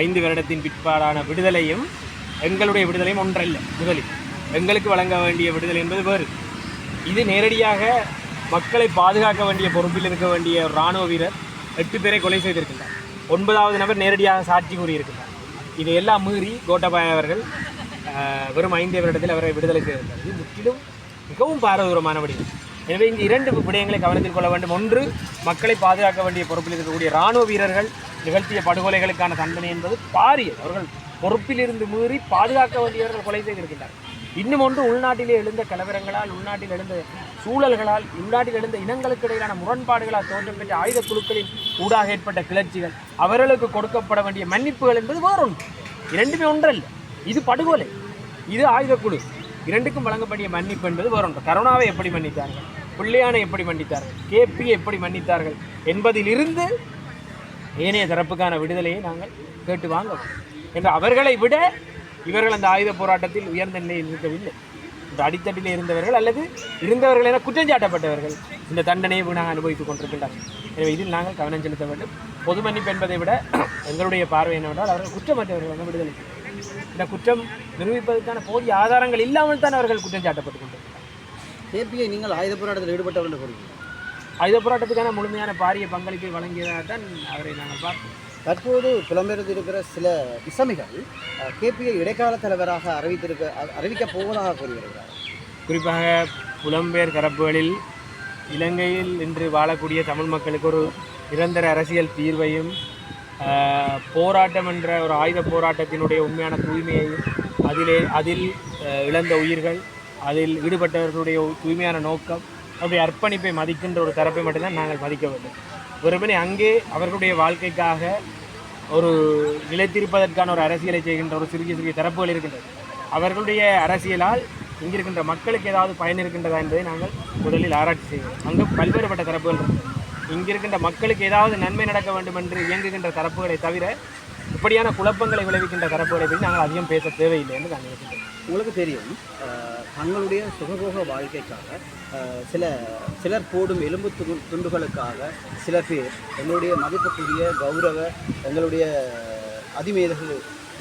5 வருடத்தின் பிற்பாடான விடுதலையும் எங்களுடைய விடுதலையும் ஒன்றல்ல. முதலில் எங்களுக்கு வழங்க வேண்டிய விடுதலை என்பது வேறு. இது நேரடியாக மக்களை பாதுகாக்க வேண்டிய பொறுப்பில் இருக்க வேண்டிய இராணுவ வீரர் 8 பேரை கொலை செய்திருக்கின்றார். 9வது நபர் நேரடியாக சாட்சி கூறியிருக்கின்றார். இதையெல்லாம் மீறி கோட்டாபாய அவர்கள் வெறும் 5 வருடத்தில் அவரை விடுதலை செய்திருந்தார். இது முற்றிலும் மிகவும் பாரதூரமான விடயம். எனவே இங்கு 2 விடயங்களை கவனத்தில் கொள்ள வேண்டும். ஒன்று, மக்களை பாதுகாக்க வேண்டிய பொறுப்பில் இருக்கக்கூடிய இராணுவ வீரர்கள் நிகழ்த்திய படுகொலைகளுக்கான தண்டனை என்பது பாரிய. அவர்கள் பொறுப்பில் இருந்து மீறி பாதுகாக்க வேண்டியவர்கள் கொலை செய்திருக்கின்றார். இன்னும் ஒன்று, உள்நாட்டிலே எழுந்த கலவரங்களால், உள்நாட்டில் எழுந்த சூழல்களால், உள்நாட்டில் எழுந்த இனங்களுக்கு இடையிலான முரண்பாடுகளால் தோற்றம் பெற்ற ஆயுத குழுக்களின் ஊடாக ஏற்பட்ட கிளர்ச்சிகள், அவர்களுக்கு கொடுக்கப்பட வேண்டிய மன்னிப்புகள் என்பது வேறொன்று. 2மே ஒன்றல்ல. இது படுகொலை, இது ஆயுதக்குழு. 2க்கும் வழங்கப்படிய மன்னிப்பு என்பது வேறொன்று. கருணாவை எப்படி மன்னித்தார்கள், பிள்ளையானை எப்படி மன்னித்தார்கள், கேபி எப்படி மன்னித்தார்கள் என்பதிலிருந்து ஏனைய தரப்புக்கான விடுதலையை நாங்கள் கேட்டு வாங்க என்று அவர்களை விட இவர்கள் அந்த ஆயுத போராட்டத்தில் உயர்ந்த நிலையில் இருக்கவில்லை. இந்த அடித்தட்டில் இருந்தவர்கள் அல்லது இருந்தவர்கள் என குற்றம் சாட்டப்பட்டவர்கள் இந்த தண்டனையை வீணாக அனுபவித்துக் கொண்டிருக்கின்றார்கள். எனவே இதில் நாங்கள் கவனம் செலுத்த வேண்டும். பொது மன்னிப்பு என்பதை விட எங்களுடைய பார்வை என்னவென்றால் அவர்கள் குற்றமற்றவர்கள் விடுதலை. இந்த குற்றம் நிரூபிப்பதற்கான போதிய ஆதாரங்கள் இல்லாமல் தான் அவர்கள் குற்றம் சாட்டப்பட்டுக் கொண்டிருக்கிறார்கள். கேபிஐ நீங்கள் ஆயுத போராட்டத்தில் ஈடுபட்டவர் என்று கூறுகிறீர்கள். ஆயுத போராட்டத்துக்கான முழுமையான பாரிய பங்களிப்பை வழங்கியதாக தான் அவரை நாங்கள் பார்த்தோம். தற்போது புலம்பெயர்ந்து இருக்கிற சில இசமிகள் கேபிஐ இடைக்கால தலைவராக அறிவிக்கப் போவதாக கூறுகிறார். குறிப்பாக புலம்பெயர் தரப்புகளில் இலங்கையில் இன்று வாழக்கூடிய தமிழ் மக்களுக்கு ஒரு நிரந்தர அரசியல் தீர்வையும் போராட்டம் என்ற ஒரு ஆயுத போராட்டத்தினுடைய உண்மையான தூய்மையையும் அதில் இழந்த உயிர்கள், அதில் ஈடுபட்டவர்களுடைய தூய்மையான நோக்கம், அவருடைய அர்ப்பணிப்பை மதிக்கின்ற ஒரு தரப்பை மட்டும்தான் நாங்கள் மதிக்க வேண்டும். ஒருவனை அங்கே அவர்களுடைய வாழ்க்கைக்காக ஒரு நிலைத்திருப்பதற்கான ஒரு அரசியலை செய்கின்ற ஒரு சிறிய தரப்புகள் இருக்கின்றது. அவர்களுடைய அரசியலால் இங்கிருக்கின்ற மக்களுக்கு ஏதாவது பயன் இருக்கின்றதா என்பதை நாங்கள் முதலில் ஆராய்ச்சி செய்வோம். அங்கு பல்வேறுபட்ட தரப்புகள் இருக்குது. இங்கிருக்கின்ற மக்களுக்கு ஏதாவது நன்மை நடக்க வேண்டும் என்று இயங்குகின்ற தரப்புகளை தவிர இப்படியான குழப்பங்களை விளைவிக்கின்ற தரப்புகளை பற்றி நாங்கள் அதிகம் பேச தேவையில்லை என்று நான் நினைக்கின்றேன். உங்களுக்கு தெரியும், தங்களுடைய சுகபோக வாழ்க்கைக்காக சிலர் போடும் எலும்பு துண்டுகளுக்காக சில பேர் எங்களுடைய மதிப்புக்குரிய கௌரவ எங்களுடைய அதிமேதகு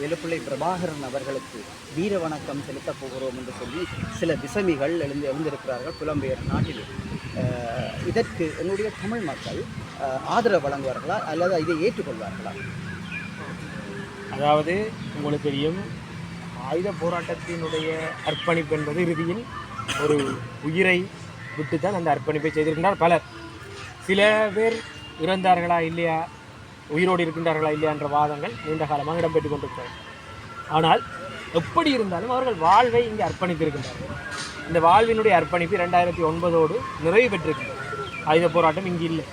எழுப்பிள்ளை பிரபாகரன் அவர்களுக்கு வீர வணக்கம் செலுத்தப் போகிறோம் என்று சொல்லி சில விசமிகள் எழுந்திருக்கிறார்கள் புலம்பெயர் நாட்டில். இதற்கு என்னுடைய தமிழ் மக்கள் ஆதரவு வழங்குவார்களா அல்லது இதை ஏற்றுக்கொள்வார்களா? அதாவது உங்களுக்கு தெரியும், ஆயுத போராட்டத்தினுடைய அர்ப்பணிப்பு என்பது இறுதியில் ஒரு உயிரை விட்டுத்தான் அந்த அர்ப்பணிப்பை செய்திருக்கின்றார் பலர். சில பேர் இறந்தார்களா இல்லையா, உயிரோடு இருக்கின்றார்களா இல்லையா என்ற வாதங்கள் நீண்ட காலமாக இடம்பெற்றுக் கொண்டிருக்கிறார்கள். ஆனால் எப்படி இருந்தாலும் அவர்கள் வாழ்வை இங்கே அர்ப்பணித்திருக்கின்றார்கள். இந்த வாழ்வினுடைய அர்ப்பணிப்பு 2009 நிறைவு பெற்றிருக்கின்றது. ஆயுத போராட்டம் இங்கு இல்லை.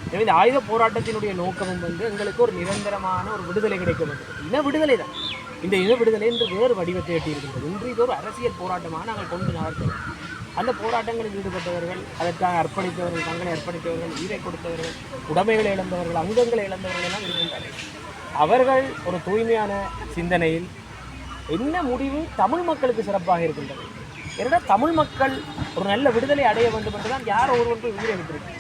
எனவே இந்த ஆயுத போராட்டத்தினுடைய நோக்கமும் எங்களுக்கு ஒரு நிரந்தரமான ஒரு விடுதலை கிடைக்க வேண்டும். இன விடுதலை தான். இந்த இன விடுதலை என்று வேறு வடிவத்தை எட்டியிருக்கின்றது. இன்று இது ஒரு அரசியல் போராட்டமாக நாங்கள் கொண்டு நடத்துகிறோம். அந்த போராட்டங்களில் ஈடுபட்டவர்கள், அதற்காக அர்ப்பணித்தவர்கள், தங்களை அர்ப்பணித்தவர்கள், உயிரை கொடுத்தவர்கள், உடைமைகளை இழந்தவர்கள், அங்கங்களை இழந்தவர்கள் எல்லாம் இருக்கின்றார்கள். அவர்கள் ஒரு தூய்மையான சிந்தனையில் என்ன முடிவு தமிழ் மக்களுக்கு சிறப்பாக இருக்கின்றது. ஏன்னா தமிழ் மக்கள் ஒரு நல்ல விடுதலை அடைய வேண்டும் என்றுதான் யார் ஒருவன் போய் உயிரை விட்டிருக்கு.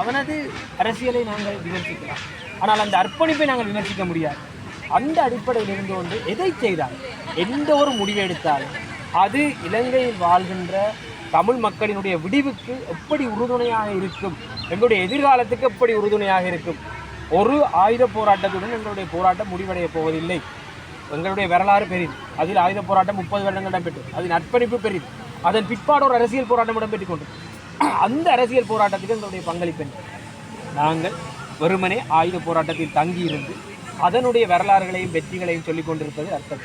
அவனது அரசியலை நாங்கள் விமர்சிக்கலாம், ஆனால் அந்த அர்ப்பணிப்பை நாங்கள் விமர்சிக்க முடியாது. அந்த அடிப்படையில் இருந்து கொண்டு எதை செய்தால், எந்த ஒரு முடிவை எடுத்தாலும் அது இலங்கையில் வாழ்கின்ற தமிழ் மக்களினுடைய விடிவுக்கு எப்படி உறுதுணையாக இருக்கும், எங்களுடைய எதிர்காலத்துக்கு எப்படி உறுதுணையாக இருக்கும். ஒரு ஆயுத போராட்டத்துடன் எங்களுடைய போராட்டம் முடிவடைய போவதில்லை. எங்களுடைய வரலாறு பெரிது. அதில் ஆயுத போராட்டம் 30 வருடங்கள் இடம்பெற்றது. அதன் அர்ப்பணிப்பு பெரிது. அதன் பிற்பாடு ஒரு அரசியல் போராட்டம் இடம்பெற்றுக் கொண்டது. அந்த அரசியல் போராட்டத்துக்கு எங்களுடைய பங்களிப்பு என்ன? நாங்கள் வெறுமனே ஆயுத போராட்டத்தில் தங்கியிருந்து அதனுடைய வரலாறுகளையும் வெற்றிகளையும் சொல்லிக் கொண்டிருப்பது அர்த்தம்.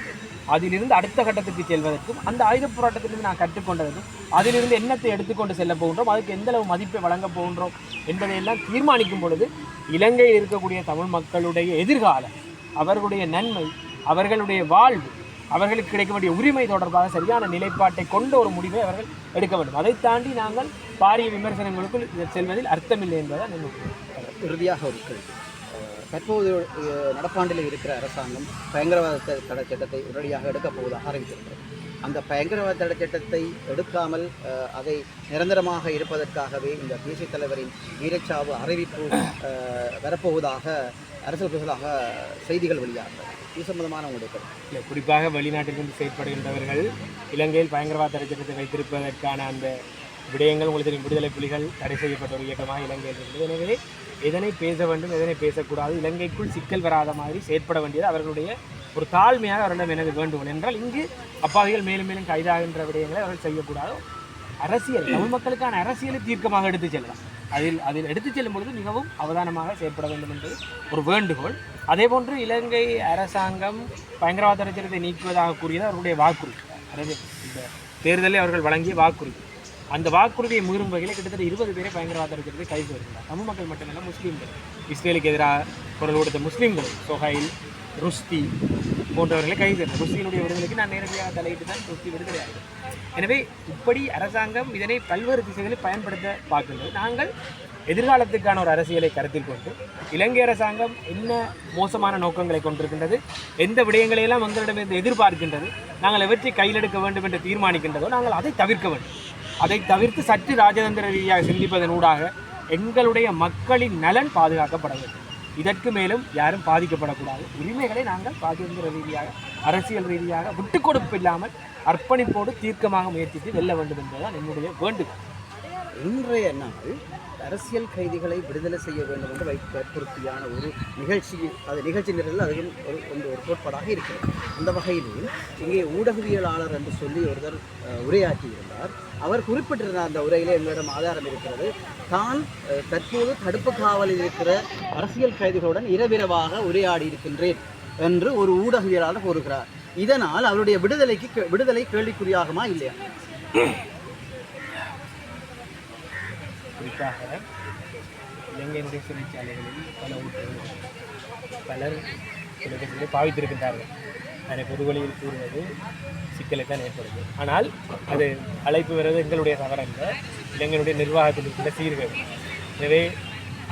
அதிலிருந்து அடுத்த கட்டத்துக்கு செல்வதற்கும், அந்த ஆயுத போராட்டத்திலிருந்து நான் கற்றுக்கொண்டதற்கும், அதிலிருந்து என்னத்தை எடுத்துக்கொண்டு செல்ல போகின்றோம், அதுக்கு எந்தளவு மதிப்பை வழங்கப் போகின்றோம் என்பதையெல்லாம் தீர்மானிக்கும் பொழுது இலங்கையில் இருக்கக்கூடிய தமிழ் மக்களுடைய எதிர்காலம், அவர்களுடைய நன்மை, அவர்களுடைய வாழ்வு, அவர்களுக்கு கிடைக்க வேண்டிய உரிமை தொடர்பாக சரியான நிலைப்பாட்டை கொண்ட ஒரு முடிவை அவர்கள் எடுக்க வேண்டும். அதை தாண்டி நாங்கள் பாரிய விமர்சனங்களுக்குள் செல்வதில் அர்த்தமில்லை என்பதை நினைக்கிறேன். இறுதியாக ஒரு கேள்வி. தற்போது நடப்பாண்டில் இருக்கிற அரசாங்கம் பயங்கரவாத தடை சட்டத்தை உடனடியாக எடுக்கப் போவதாக அறிவித்திருக்கிறது. அந்த பயங்கரவாத தடை சட்டத்தை எடுக்காமல் அதை நிரந்தரமாக இருப்பதற்காகவே இந்த தேசிய தலைவரின் வீரச்சாவு அறிவிப்பு வரப்போவதாக அரசியல் பேசுவதாக செய்திகள் வெளியாகிறது. இது சம்பந்தமான உங்களுடைய இல்லை, குறிப்பாக வெளிநாட்டிலிருந்து செயற்படுகின்றவர்கள் இலங்கையில் பயங்கரவாத தடை சட்டத்தை வைத்திருப்பதற்கான அந்த விடயங்கள் உங்களுக்கு விடுதலை புலிகள் தடை செய்யப்பட்ட ஒரு இயக்கமாக இலங்கையில் இருந்தது. எனவே எதனை பேச வேண்டும், எதனை பேசக்கூடாது, இலங்கைக்குள் சிக்கல் வராத மாதிரி செயற்பட வேண்டியது அவர்களுடைய ஒரு தாழ்மையாக அவரிடம் எனது வேண்டுகோள். என்றால் இங்கு அப்பாவிகள் மேலும் மேலும் கைதாகின்ற விடயங்களை அவர்கள் செய்யக்கூடாது. அரசியல், தமிழ் மக்களுக்கான அரசியலை தீர்க்கமாக எடுத்துச் செல்லலாம். அதில் எடுத்துச் செல்லும் பொழுது மிகவும் அவதானமாக செயற்பட வேண்டும் என்பது ஒரு வேண்டுகோள். அதேபோன்று இலங்கை அரசாங்கம் பயங்கரவாத தடை சட்டத்தை நீக்குவதாக கூறியது அவர்களுடைய வாக்குறுதி. அதாவது இந்த தேர்தலில் அவர்கள் வழங்கிய வாக்குறுதி. அந்த வாக்குறுதியை மீறும் வகையில் கிட்டத்தட்ட 20 பேரை பயங்கரவாத தடை சட்டத்தை கைது வருகிறார். தமிழ் மக்கள் மட்டுமல்ல, முஸ்லீம்கள், இஸ்ரேலுக்கு எதிராக குரல் கொடுத்த முஸ்லீம்கள், சொஹைல், ருஷ்டி போன்றவர்களை கைது செய்தார். ருஷ்டியினுடைய விடுதலைக்கு நான் நேரடியாக தலையிட்டு தான் ருஷ்டி விடுதலையாகிறது. எனவே இப்படி அரசாங்கம் இதனை பல்வேறு திசைகளில் பயன்படுத்த பார்க்கின்றது. நாங்கள் எதிர்காலத்துக்கான ஒரு அரசியலை கருத்தில் கொண்டு இலங்கை அரசாங்கம் என்ன மோசமான நோக்கங்களை கொண்டிருக்கின்றது, எந்த விடயங்களையெல்லாம் எங்களிடமிருந்து எதிர்பார்க்கின்றது, நாங்கள் எவற்றை கையில் எடுக்க வேண்டும் என்று தீர்மானிக்கின்றதோ நாங்கள் அதை தவிர்க்க வேண்டும். அதை தவிர்த்து சற்று ராஜதந்திர ரீதியாக சிந்திப்பதனூடாக எங்களுடைய மக்களின் நலன் பாதுகாக்கப்பட வேண்டும். இதற்கு மேலும் யாரும் பாதிக்கப்படக்கூடாது. உரிமைகளை நாங்கள் ராஜதந்திர ரீதியாக, அரசியல் ரீதியாக விட்டுக் கொடுப்பு இல்லாமல் அர்ப்பணிப்போடு தீர்க்கமாக முயற்சித்து வெல்ல வேண்டும் என்பதுதான் என்னுடைய வேண்டுகோள். இன்றைய நாள் அரசியல் கைதிகளை விடுதலை செய்ய வேண்டும் என்று வற்புறுத்தியான ஒரு நிகழ்ச்சி, அது நிகழ்ச்சி நிரலில் அதுவும் ஒரு கோட்பாடாக இருக்கிறது. அந்த வகையில் இங்கே ஊடகவியலாளர் என்று சொல்லி ஒருவர் உரையாற்றியிருந்தார். அவர் குறிப்பிட்டிருந்த அந்த உரையிலே எங்களிடம் ஆதாரம் இருக்கிறது. தான் தற்போது தடுப்பு காவலில் இருக்கிற அரசியல் கைதிகளுடன் இரவிரவாக உரையாடி இருக்கின்றேன் என்று ஒரு ஊடகவியலாளர் கூறுகிறார். இதனால் அவருடைய விடுதலை கேள்விக்குறியாகுமா இல்லையா? குறிப்பாக இலங்கையினுடைய சிறைச்சாலைகளில் பலர் தொலைபேசிகளை பாவித்திருக்கின்றார்கள். அதை பொது வழியில் கூறுவது சிக்கலைத்தான் ஏற்படுது. ஆனால் அது அழைப்பு வருவது எங்களுடைய தவறல்ல, இலங்கையினுடைய நிர்வாகத்தில் இருக்கிற சீர்கேடு. எனவே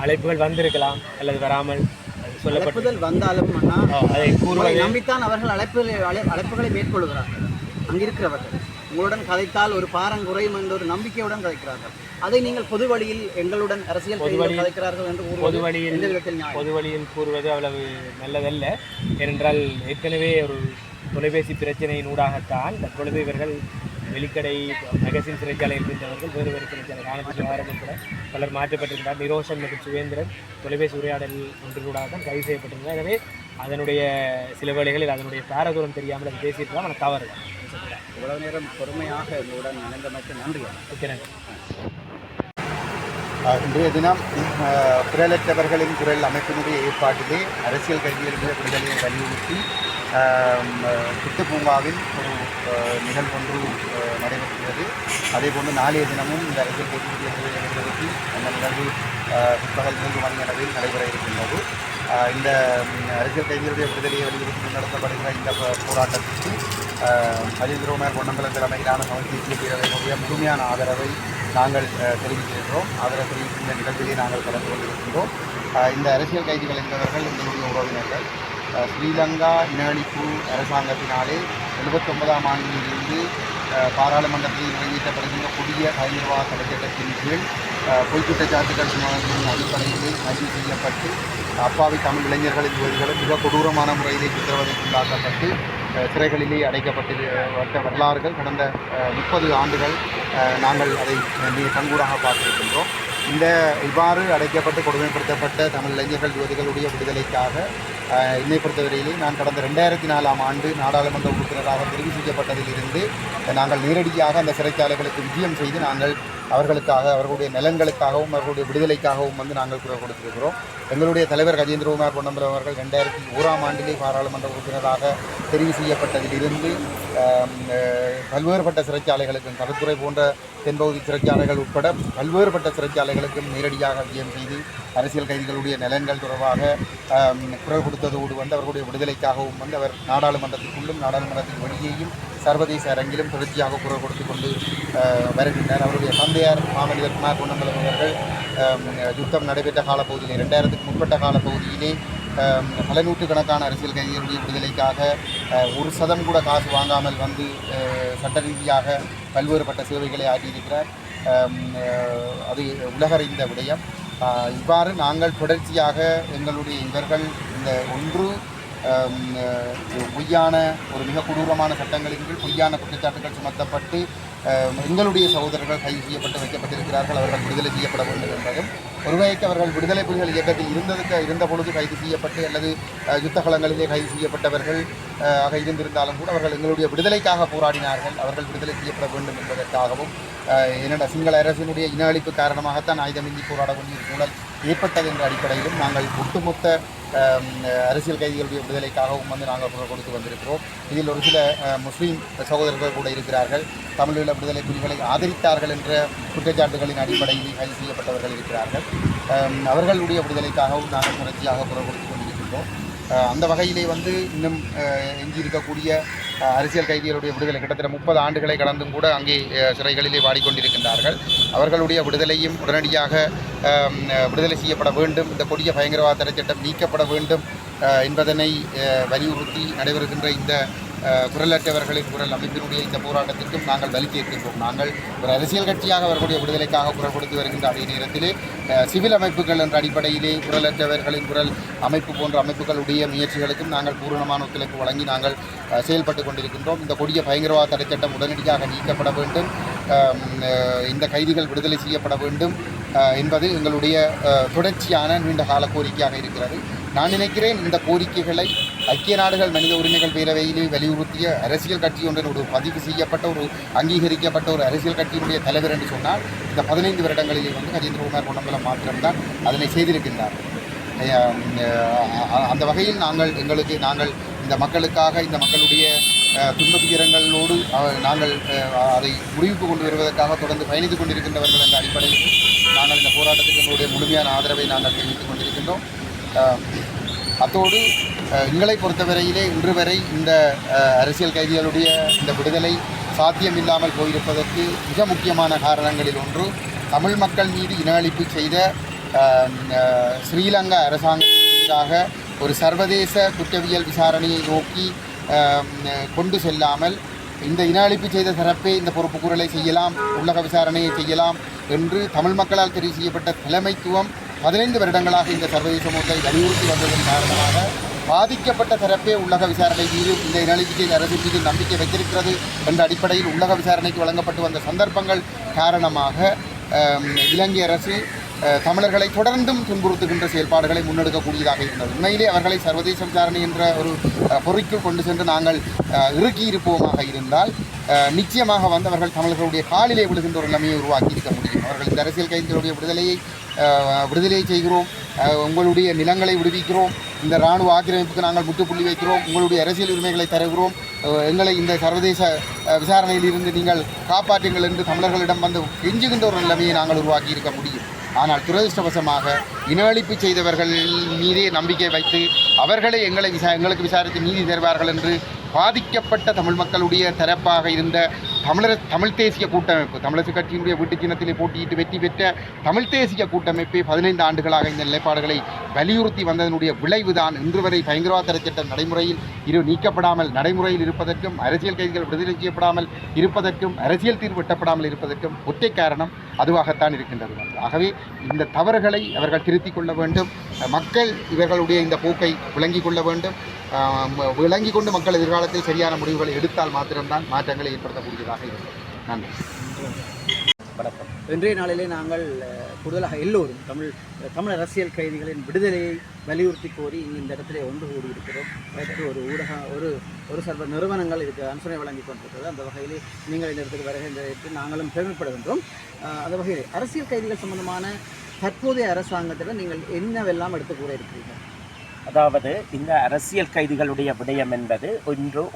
அழைப்புகள் வந்திருக்கலாம் அல்லது வராமல் சொல்லப்பட்டது வந்தாலும் அதை கூறுவதை நம்பித்தான் அவர்கள் அழைப்புகளை மேற்கொள்கிறார்கள். அங்கிருக்கிறவர்கள் உங்களுடன் கதைத்தால் ஒரு பாரங்குறையும் என்ற ஒரு நம்பிக்கையுடன் கதைக்கிறார்கள். அதை நீங்கள் பொது வழியில் எங்களுடன் அரசியல் கதைக்கிறார்கள் என்று பொது வழியில் கூறுவது அவ்வளவு நல்லதல்ல. ஏனென்றால் ஏற்கனவே ஒரு தொலைபேசி பிரச்சனையின் ஊடாகத்தான் தற்பொழுது இவர்கள் வெளிக்கடை மெகசின் சிறைச்சாலையில் இருந்தவர்கள் வேறு வேறு சிறைச்சாலை காணப்பட்ட வாரமும் கூட பலர் மாற்றப்பட்டிருந்தார். நிரோஷன் மற்றும் சுவேந்திரன் தொலைபேசி உரையாடல் ஒன்றினூடாக தான் கைது செய்யப்பட்டிருந்தார். எனவே அதனுடைய சில வேளைகளில் அதனுடைய பாரதூரம் தெரியாமல் அது பேசியிருக்கலாம். ஆனால் தவறு தான். இவ்வளவு நேரம் பொறுமையாக எங்களுடன் இணைந்தமைக்கு நன்றி. ஓகே, நன்றி. இன்றைய தினம் குரலற்றவர்களின் குரல் அமைப்பினுடைய ஏற்பாட்டிலே அரசியல் கைதிகளுடைய விடுதலையை வலியுறுத்தி சிட்டு பூங்காவில் ஒரு நிகழ்வு ஒன்று நடைபெறுகிறது. அதேபோன்று நாளைய தினமும் இந்த அரசியல் கைதிகளுடைய விடுதலை நிகழ்ச்சி அந்த நிகழ்வு பிற்பகல் 3 மணி அளவில் நடைபெற இருக்கின்றது. இந்த அரசியல் கைதிகளுடைய விடுதலையை வலியுறுத்தி நடத்தப்படுகிற இந்த போராட்டத்திற்கு கஜேந்திரகுமார் பொன்னம்பலம் தலைமையிலான தமிழ் தேசிய பேரவையினுடைய முழுமையான ஆதரவை நாங்கள் தெரிவித்திருக்கிறோம். ஆதரவு தெரிவிக்கும் இந்த நிகழ்ச்சியை நாங்கள் கலந்து கொண்டிருக்கின்றோம். இந்த அரசியல் கைதிகள் என்பவர்கள் எங்களுடைய உறவினர்கள். ஸ்ரீலங்கா இனஅழிப்பு அரசாங்கத்தினாலே 79ஆம் ஆண்டிலிருந்து பாராளுமன்றத்தில் நிறைவேற்றப்படுகின்ற புதிய கைநிர்வாக சட்டத்திட்டத்தின் கீழ் பொய்க் குற்றச்சாட்டுகள் அடிப்படையிலே கைது செய்யப்பட்டு அப்பாவி தமிழ் இளைஞர்களின் யுவதிகளும் மிக கொடூரமான முறையிலே சித்திரவதைக்குள்ளாக்கப்பட்டு சிறைகளிலே அடைக்கப்பட்ட வரலாறுகள் கடந்த 30 ஆண்டுகள் நாங்கள் அதை கண்கூடாக பார்த்திருக்கின்றோம். இந்த இவ்வாறு அடைக்கப்பட்டு கொடுமைப்படுத்தப்பட்ட தமிழ் இளைஞர்கள் யுவதிகளுடைய விடுதலைக்காக என்னை பொறுத்தவரையிலே நான் கடந்த 2004ஆம் ஆண்டு நாடாளுமன்ற உறுப்பினராக தெரிவு செய்யப்பட்டதிலிருந்து நாங்கள் நேரடியாக அந்த சிறைச்சாலைகளுக்கு விஜயம் செய்து நாங்கள் அவர்களுக்காக அவர்களுடைய நலன்களுக்காகவும் அவர்களுடைய விடுதலைக்காகவும் நாங்கள் குரல் கொடுத்திருக்கிறோம். எங்களுடைய தலைவர் கஜேந்திரகுமார் பொன்னம்பலம் அவர்கள் 2001ஆம் ஆண்டிலே பாராளுமன்ற உறுப்பினராக தெரிவு செய்யப்பட்டதிலிருந்து பல்வேறுபட்ட சிறைச்சாலைகளுக்கும் கருத்துறை போன்ற தென்பகுதி சிறைச்சாலைகள் உட்பட பல்வேறுபட்ட சிறைச்சாலைகளுக்கும் நேரடியாக விஜயம் செய்து அரசியல் கைதிகளுடைய நலன்கள் தொடர்பாக குரல் கொடுத்ததோடு அவர்களுடைய விடுதலைக்காகவும் அவர் நாடாளுமன்றத்திற்குள்ளும் நாடாளுமன்றத்தின் வெளியேயும் சர்வதேச அரங்கிலும் தொடர்ச்சியாக குரல் கொடுத்து கொண்டு வருகின்றனர். அவருடைய தந்தையார் மாமனிதர் குமார் பொன்னம்பலம் அவர்கள் யுத்தம் நடைபெற்ற காலப்பகுதியிலே 2000க்கு முற்பட்ட காலப்பகுதியிலே பல நூற்றுக்கணக்கான அரசியல் கைதிகளுடைய விடுதலைக்காக 1% கூட காசு வாங்காமல் சட்ட ரீதியாக பல்வேறுபட்ட சேவைகளை ஆற்றியிருக்கிறார். அது உலகறிந்த விடயம். இவ்வாறு நாங்கள் தொடர்ச்சியாக எங்களுடைய இவர்கள் இந்த ஒன்று பொய்யான ஒரு மிக கொடூரமான சட்டங்களின் கீழ் பொய்யான குற்றச்சாட்டுகள் சுமத்தப்பட்டு எங்களுடைய சகோதரர்கள் கைது செய்யப்பட்டு வைக்கப்பட்டிருக்கிறார்கள். அவர்கள் விடுதலை செய்யப்பட வேண்டும் என்பதும் ஒருவகைக்கு அவர்கள் விடுதலை புலிகள் இயக்கத்தில் இருந்த பொழுது கைது செய்யப்பட்டு அல்லது யுத்த களங்களிலே கைது செய்யப்பட்டவர்கள் ஆக இருந்திருந்தாலும் கூட அவர்கள் எங்களுடைய விடுதலைக்காக போராடினார்கள். அவர்கள் விடுதலை செய்யப்பட வேண்டும் என்பதற்காகவும் என்னோட சிங்கள அரசினுடைய இன அழிப்பு காரணமாகத்தான் ஆயுதமின்றி போராட வேண்டிய சூழல் ஏற்பட்டது என்ற அடிப்படையிலும் நாங்கள் ஒட்டுமொத்த அரசியல் கைதிகளுடைய விடுதலைக்காகவும் நாங்கள் குரல் கொடுத்து வந்திருக்கிறோம். இதில் ஒரு சில முஸ்லீம் சகோதரர்கள் கூட இருக்கிறார்கள். தமிழீழ விடுதலை புலிகளை ஆதரித்தார்கள் என்ற குற்றச்சாட்டுகளின் அடிப்படையில் கைது செய்யப்பட்டவர்கள் இருக்கிறார்கள். அவர்களுடைய விடுதலைக்காகவும் நாங்கள் தொடர்ச்சியாக குரல் கொடுத்து கொண்டிருக்கின்றோம். அந்த வகையிலே இன்னும் எஞ்சியிருக்கக்கூடிய அரசியல் கைதிகளுடைய விடுதலை கிட்டத்தட்ட 30 ஆண்டுகளை கடந்தும் கூட அங்கே சிறைகளிலே வாடிக்கொண்டிருக்கின்றார்கள். அவர்களுடைய விடுதலையும் உடனடியாக விடுதலை செய்யப்பட வேண்டும். இந்த கொடிய பயங்கரவாத தடை சட்டம் நீக்கப்பட வேண்டும் என்பதனை வலியுறுத்தி நடைபெறுகின்ற இந்த குரலற்றவர்களின் குரல் அமைப்பினுடைய இந்த போராட்டத்திற்கும் நாங்கள் வலியுறுத்தியிருக்கின்றோம். நாங்கள் ஒரு அரசியல் கட்சியாக அவர்களுடைய விடுதலைக்காக குரல் கொடுத்து வருகின்ற அதே நேரத்திலே சிவில் அமைப்புகள் என்ற அடிப்படையிலே குரலற்றவர்களின் குரல் அமைப்பு போன்ற அமைப்புகளுடைய முயற்சிகளுக்கும் நாங்கள் பூரணமான ஒத்துழைப்பு வழங்கி நாங்கள் செயல்பட்டு கொண்டிருக்கின்றோம். இந்த கொடிய பயங்கரவாத தடை சட்டம் உடனடியாக நீக்கப்பட வேண்டும், இந்த கைதிகள் விடுதலை செய்யப்பட வேண்டும் என்பது எங்களுடைய தொடர்ச்சியான நீண்ட கால கோரிக்கையாக இருக்கிறது. நான் நினைக்கிறேன் இந்த கோரிக்கைகளை ஐக்கிய நாடுகள் மனித உரிமைகள் பேரவையிலே வலியுறுத்திய அரசியல் கட்சி ஒன்றின் ஒரு பதிவு செய்யப்பட்ட ஒரு அங்கீகரிக்கப்பட்ட ஒரு அரசியல் கட்சியினுடைய தலைவர் என்று சொன்னால் இந்த 15 வருடங்களிலே கஜேந்திரகுமார் பொன்னம்பலம் மாத்திரம்தான் அதனை செய்திருக்கின்றார். அந்த வகையில் நாங்கள் இந்த மக்களுக்காக இந்த மக்களுடைய துன்பதுயரங்களோடு நாங்கள் அதை முடிவுக்கு கொண்டு வருவதற்காக தொடர்ந்து பயணித்துக் கொண்டிருக்கின்றவர்கள் என்ற அடிப்படையில் நாங்கள் இந்த போராட்டத்துக்கு எங்களுடைய முழுமையான ஆதரவை நாங்கள் தெரிவித்துக் கொண்டிருக்கின்றோம். அத்தோடு எங்களை பொறுத்தவரையிலே இன்று வரை இந்த அரசியல் கைதிகளுடைய இந்த விடுதலை சாத்தியமில்லாமல் போயிருப்பதற்கு மிக முக்கியமான காரணங்களில் ஒன்று தமிழ் மக்கள் மீது இன அழிப்பு செய்த ஸ்ரீலங்கா அரசாங்கத்திற்காக ஒரு சர்வதேச குற்றவியல் விசாரணையை நோக்கி கொண்டு செல்லாமல் இந்த இன அழிப்பு செய்த தரப்பே இந்த பொறுப்புக்கூறலை செய்யலாம், உள்ளக விசாரணையை செய்யலாம் என்று தமிழ் மக்களால் தெரிவு செய்யப்பட்ட தலைமைத்துவம் 15 வருடங்களாக இந்த சர்வதேச மோதலை வலியுறுத்தி வந்ததன் காரணமாக பாதிக்கப்பட்ட தரப்பே உள்ளக விசாரணை மீது இந்த இன அழிப்பு செய்த அரசு மீது நம்பிக்கை வைத்திருக்கிறது என்ற அடிப்படையில் உள்ளக விசாரணைக்கு வழங்கப்பட்டு வந்த சந்தர்ப்பங்கள் காரணமாக இலங்கை அரசு தமிழர்களை தொடர்ந்தும் துன்புறுத்துகின்ற செயல்பாடுகளை முன்னெடுக்கக்கூடியதாக இருந்தது. உண்மையிலே அவர்களை சர்வதேச விசாரணை என்ற ஒரு பொறிக்குள் கொண்டு சென்று நாங்கள் இறுக்கியிருப்போமாக இருந்தால் நிச்சயமாக அவர்கள் தமிழர்களுடைய காலிலே விழுகின்ற ஒரு நிலைமையை உருவாக்கி இருக்க முடியும். அவர்கள் இந்த அரசியல் கைதிகளுடைய விடுதலையை செய்கிறோம், உங்களுடைய நிலங்களை விடுவிக்கிறோம், இந்த இராணுவ ஆக்கிரமிப்புக்கு நாங்கள் முற்றுப்புள்ளி வைக்கிறோம், உங்களுடைய அரசியல் உரிமைகளை தருகிறோம், எங்களை இந்த சர்வதேச விசாரணையில் இருந்து நீங்கள் காப்பாற்றுங்கள் என்று தமிழர்களிடம் வந்து கெஞ்சுகின்ற ஒரு நிலைமையை நாங்கள் உருவாக்கி இருக்க முடியும். ஆனால் துரதிருஷ்டவசமாக இன அழிப்பு செய்தவர்கள் மீதே நம்பிக்கை வைத்து அவர்களை எங்களுக்கு விசாரித்து நீதி தருவார்கள் என்று பாதிக்கப்பட்ட தமிழ் மக்களுடைய தரப்பாக இருந்த தமிழ் தேசிய கூட்டமைப்பு, தமிழரசு கட்சியினுடைய வீட்டு சின்னத்திலே போட்டியிட்டு வெற்றி பெற்ற தமிழ் தேசிய கூட்டமைப்பை 15 ஆண்டுகளாக இந்த நிலைப்பாடுகளை வலியுறுத்தி வந்ததனுடைய விளைவுதான் இன்று வரை பயங்கரவாத சட்டம் நீக்கப்படாமல் நடைமுறையில் இருப்பதற்கும், அரசியல் கைதிகள் விடுதலை செய்யப்படாமல் இருப்பதற்கும், அரசியல் தீர்வு எட்டப்படாமல் இருப்பதற்கும் ஒற்றை காரணம் அதுவாகத்தான் இருக்கின்றது. ஆகவே இந்த தவறுகளை அவர்கள் திருத்திக் கொள்ள வேண்டும். மக்கள் இவர்களுடைய இந்த போக்கை விளங்கிக் கொள்ள வேண்டும். விளங்கிக் கொண்டு மக்கள் எதிர்காலத்தில் சரியான முடிவுகளை எடுத்தால் மாத்திரம்தான் மாற்றங்களை ஏற்படுத்தக்கூடியதாக இருக்கும். நன்றி. வணக்கம். இன்றைய நாளிலே நாங்கள் கூடுதலாக எல்லோரும் தமிழ் அரசியல் கைதிகளின் விடுதலையை வலியுறுத்தி கோரி இந்த இடத்திலே ஒன்று கூடியிருக்கிறோம். அதற்கு ஒரு சர்வ நிறுவனங்கள் இதுக்கு அனுசரணை வழங்கி கொண்டிருக்கிறது. அந்த வகையிலே நீங்கள் இந்த இடத்துக்கு வருகின்ற நாங்களும் பெருமைப்படுகின்றோம். அந்த வகையில் அரசியல் கைதிகள் சம்பந்தமான தற்போதைய அரசாங்கத்தில் நீங்கள் என்னவெல்லாம் எடுத்து கூற இருக்கிறீர்கள்? அதாவது இந்த அரசியல் கைதிகளுடைய விடயம் என்பது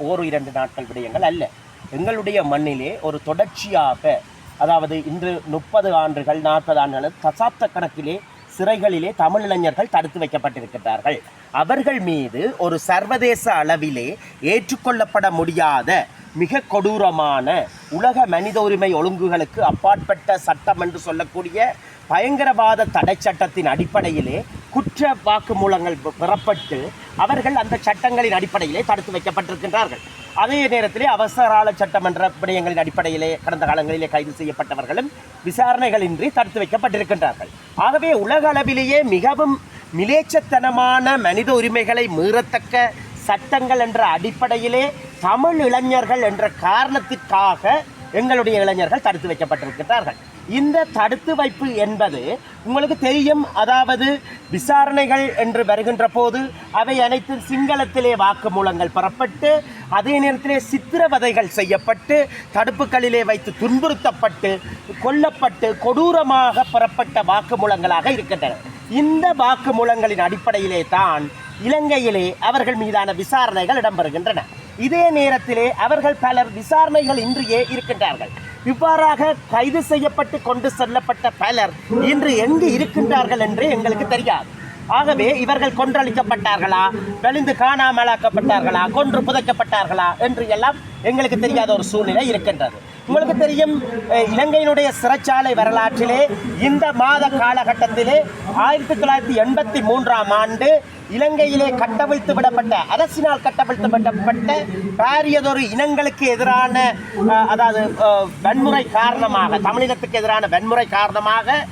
ஓர் 2 நாட்கள் விடயங்கள் அல்ல. எங்களுடைய மண்ணிலே ஒரு தொடர்ச்சியாக, அதாவது இன்று 30 ஆண்டுகள் 40 ஆண்டுகள் தசாப்த கணக்கிலே சிறைகளிலே தமிழ் இளைஞர்கள் தடுத்து வைக்கப்பட்டிருக்கிறார்கள். அவர்கள் மீது ஒரு சர்வதேச அளவிலே ஏற்றுக்கொள்ளப்பட முடியாத மிக கொடூரமான உலக மனித உரிமை ஒழுங்குகளுக்கு அப்பாற்பட்ட சட்டம் என்று சொல்லக்கூடிய பயங்கரவாத தடை சட்டத்தின் அடிப்படையிலே குற்ற வாக்குமூலங்கள் பெறப்பட்டு அவர்கள் அந்த சட்டங்களின் அடிப்படையிலே தடுத்து வைக்கப்பட்டிருக்கின்றார்கள். அதே நேரத்திலே அவசர சட்டம் என்ற விடயங்களின் அடிப்படையிலே கடந்த காலங்களிலே கைது செய்யப்பட்டவர்களும் விசாரணைகளின்றி தடுத்து வைக்கப்பட்டிருக்கின்றார்கள். ஆகவே உலக அளவிலேயே மிகவும் மிலேச்சத்தனமான மனித உரிமைகளை மீறத்தக்க சட்டங்கள் என்ற அடிப்படையிலே தமிழ் இளைஞர்கள் என்ற காரணத்திற்காக எங்களுடைய இளைஞர்கள் தடுத்து வைக்கப்பட்டிருக்கிறார்கள். இந்த தடுத்து வைப்பு என்பது உங்களுக்கு தெரியும். அதாவது விசாரணைகள் என்று வருகின்ற போது அவை அனைத்து சிங்களத்திலே வாக்குமூலங்கள் பெறப்பட்டு, அதே நேரத்திலே சித்திரவதைகள் செய்யப்பட்டு, தடுப்புகளிலே வைத்து துன்புறுத்தப்பட்டு, கொல்லப்பட்டு, கொடூரமாக பெறப்பட்ட வாக்குமூலங்களாக இருக்கின்றன. இந்த வாக்குமூலங்களின் அடிப்படையிலே தான் இலங்கையிலே அவர்கள் மீதான விசாரணைகள் இடம்பெறுகின்றன. இதே நேரத்திலே அவர்கள் பலர் விசாரணைகள் இன்றியே இருக்கின்றார்கள். இவ்வாறாக கைது செய்யப்பட்டு கொண்டு செல்லப்பட்ட பலர் இன்று எங்கு இருக்கின்றார்கள் என்று எங்களுக்கு தெரியாது. ஆகவே இவர்கள் கொன்றளிக்கப்பட்டார்களா, வெளிந்து காணாமலாக்கப்பட்டார்களா, கொன்று புதைக்கப்பட்டார்களா என்று எல்லாம் எங்களுக்கு தெரியாத ஒரு சூழ்நிலை இருக்கின்றது. உங்களுக்கு தெரியும், இலங்கையினுடைய சிறைச்சாலை வரலாற்றிலே இந்த மாத காலகட்டத்திலே 1983ஆம் ஆண்டு இலங்கையிலே கட்டவிழ்த்து விடப்பட்ட, அரசினால் கட்டவிழ்த்து விடப்பட்ட பாரியதொரு இனங்களுக்கு எதிரான, அதாவது வன்முறை காரணமாக, தமிழினத்துக்கு எதிரான வன்முறை காரணமாக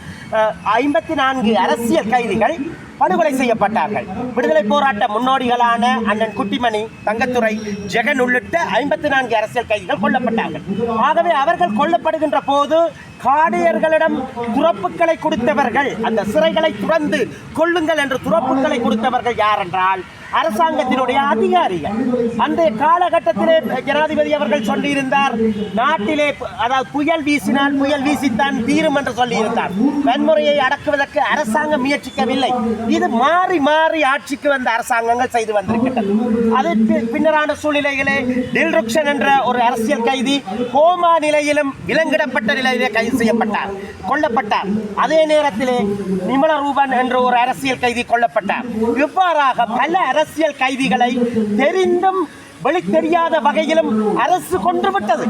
54 அரசியல் கைதிகள் படுகொலை செய்யப்பட்டார்கள். விடுதலை போராட்ட முன்னோடிகளான அண்ணன் குட்டிமணி, தங்கத்துறை, ஜெகன் உள்ளிட்ட 54 அரசியல் கைதிகள் கொல்லப்பட்டார்கள். ஆகவே அவர்கள் கொல்லப்படுகின்ற போது காடையர்களிடம் துறப்புக்களை கொடுத்தவர்கள், அந்த சிறைகளை துறந்து கொள்ளுங்கள் என்று துறப்புக்களை கொடுத்தவர்கள் யார் என்றால் அரசாங்கத்தினுடைய அதிகாரிகள். அந்த காலகட்டத்திலே ஜனாதிபதி அவர்கள் சொல்லியிருந்தார், நாட்டிலே அதாவது புயல் வீசினால் புயல் வீசித்தான் தீரும் என்று சொல்லியிருந்தார். வன்முறையை அடக்குவதற்கு அரசாங்கம் முயற்சிக்கவில்லை. இது மாறி மாறி ஆட்சிக்கு வந்த அரசாங்கங்கள் செய்து வந்திருக்கின்றன. அது பின்னரான சூழ்நிலைகளே டில்ருக்ஷன் என்ற ஒரு அரசியல் கைதி கோமா நிலையிலும் விலங்கிடப்பட்ட நிலையிலே கைது செய்யப்பட்டார், கொல்லப்பட்டார். அதே நேரத்திலே நிமலரூபன் என்ற ஒரு அரசியல் கைதி கொல்லப்பட்டார். இவ்வாறாக பல அரசியல் கைதிகளை தெரிந்தும் வெளி தெரியாத வகையிலும் அரசு கொன்றுவிட்டது.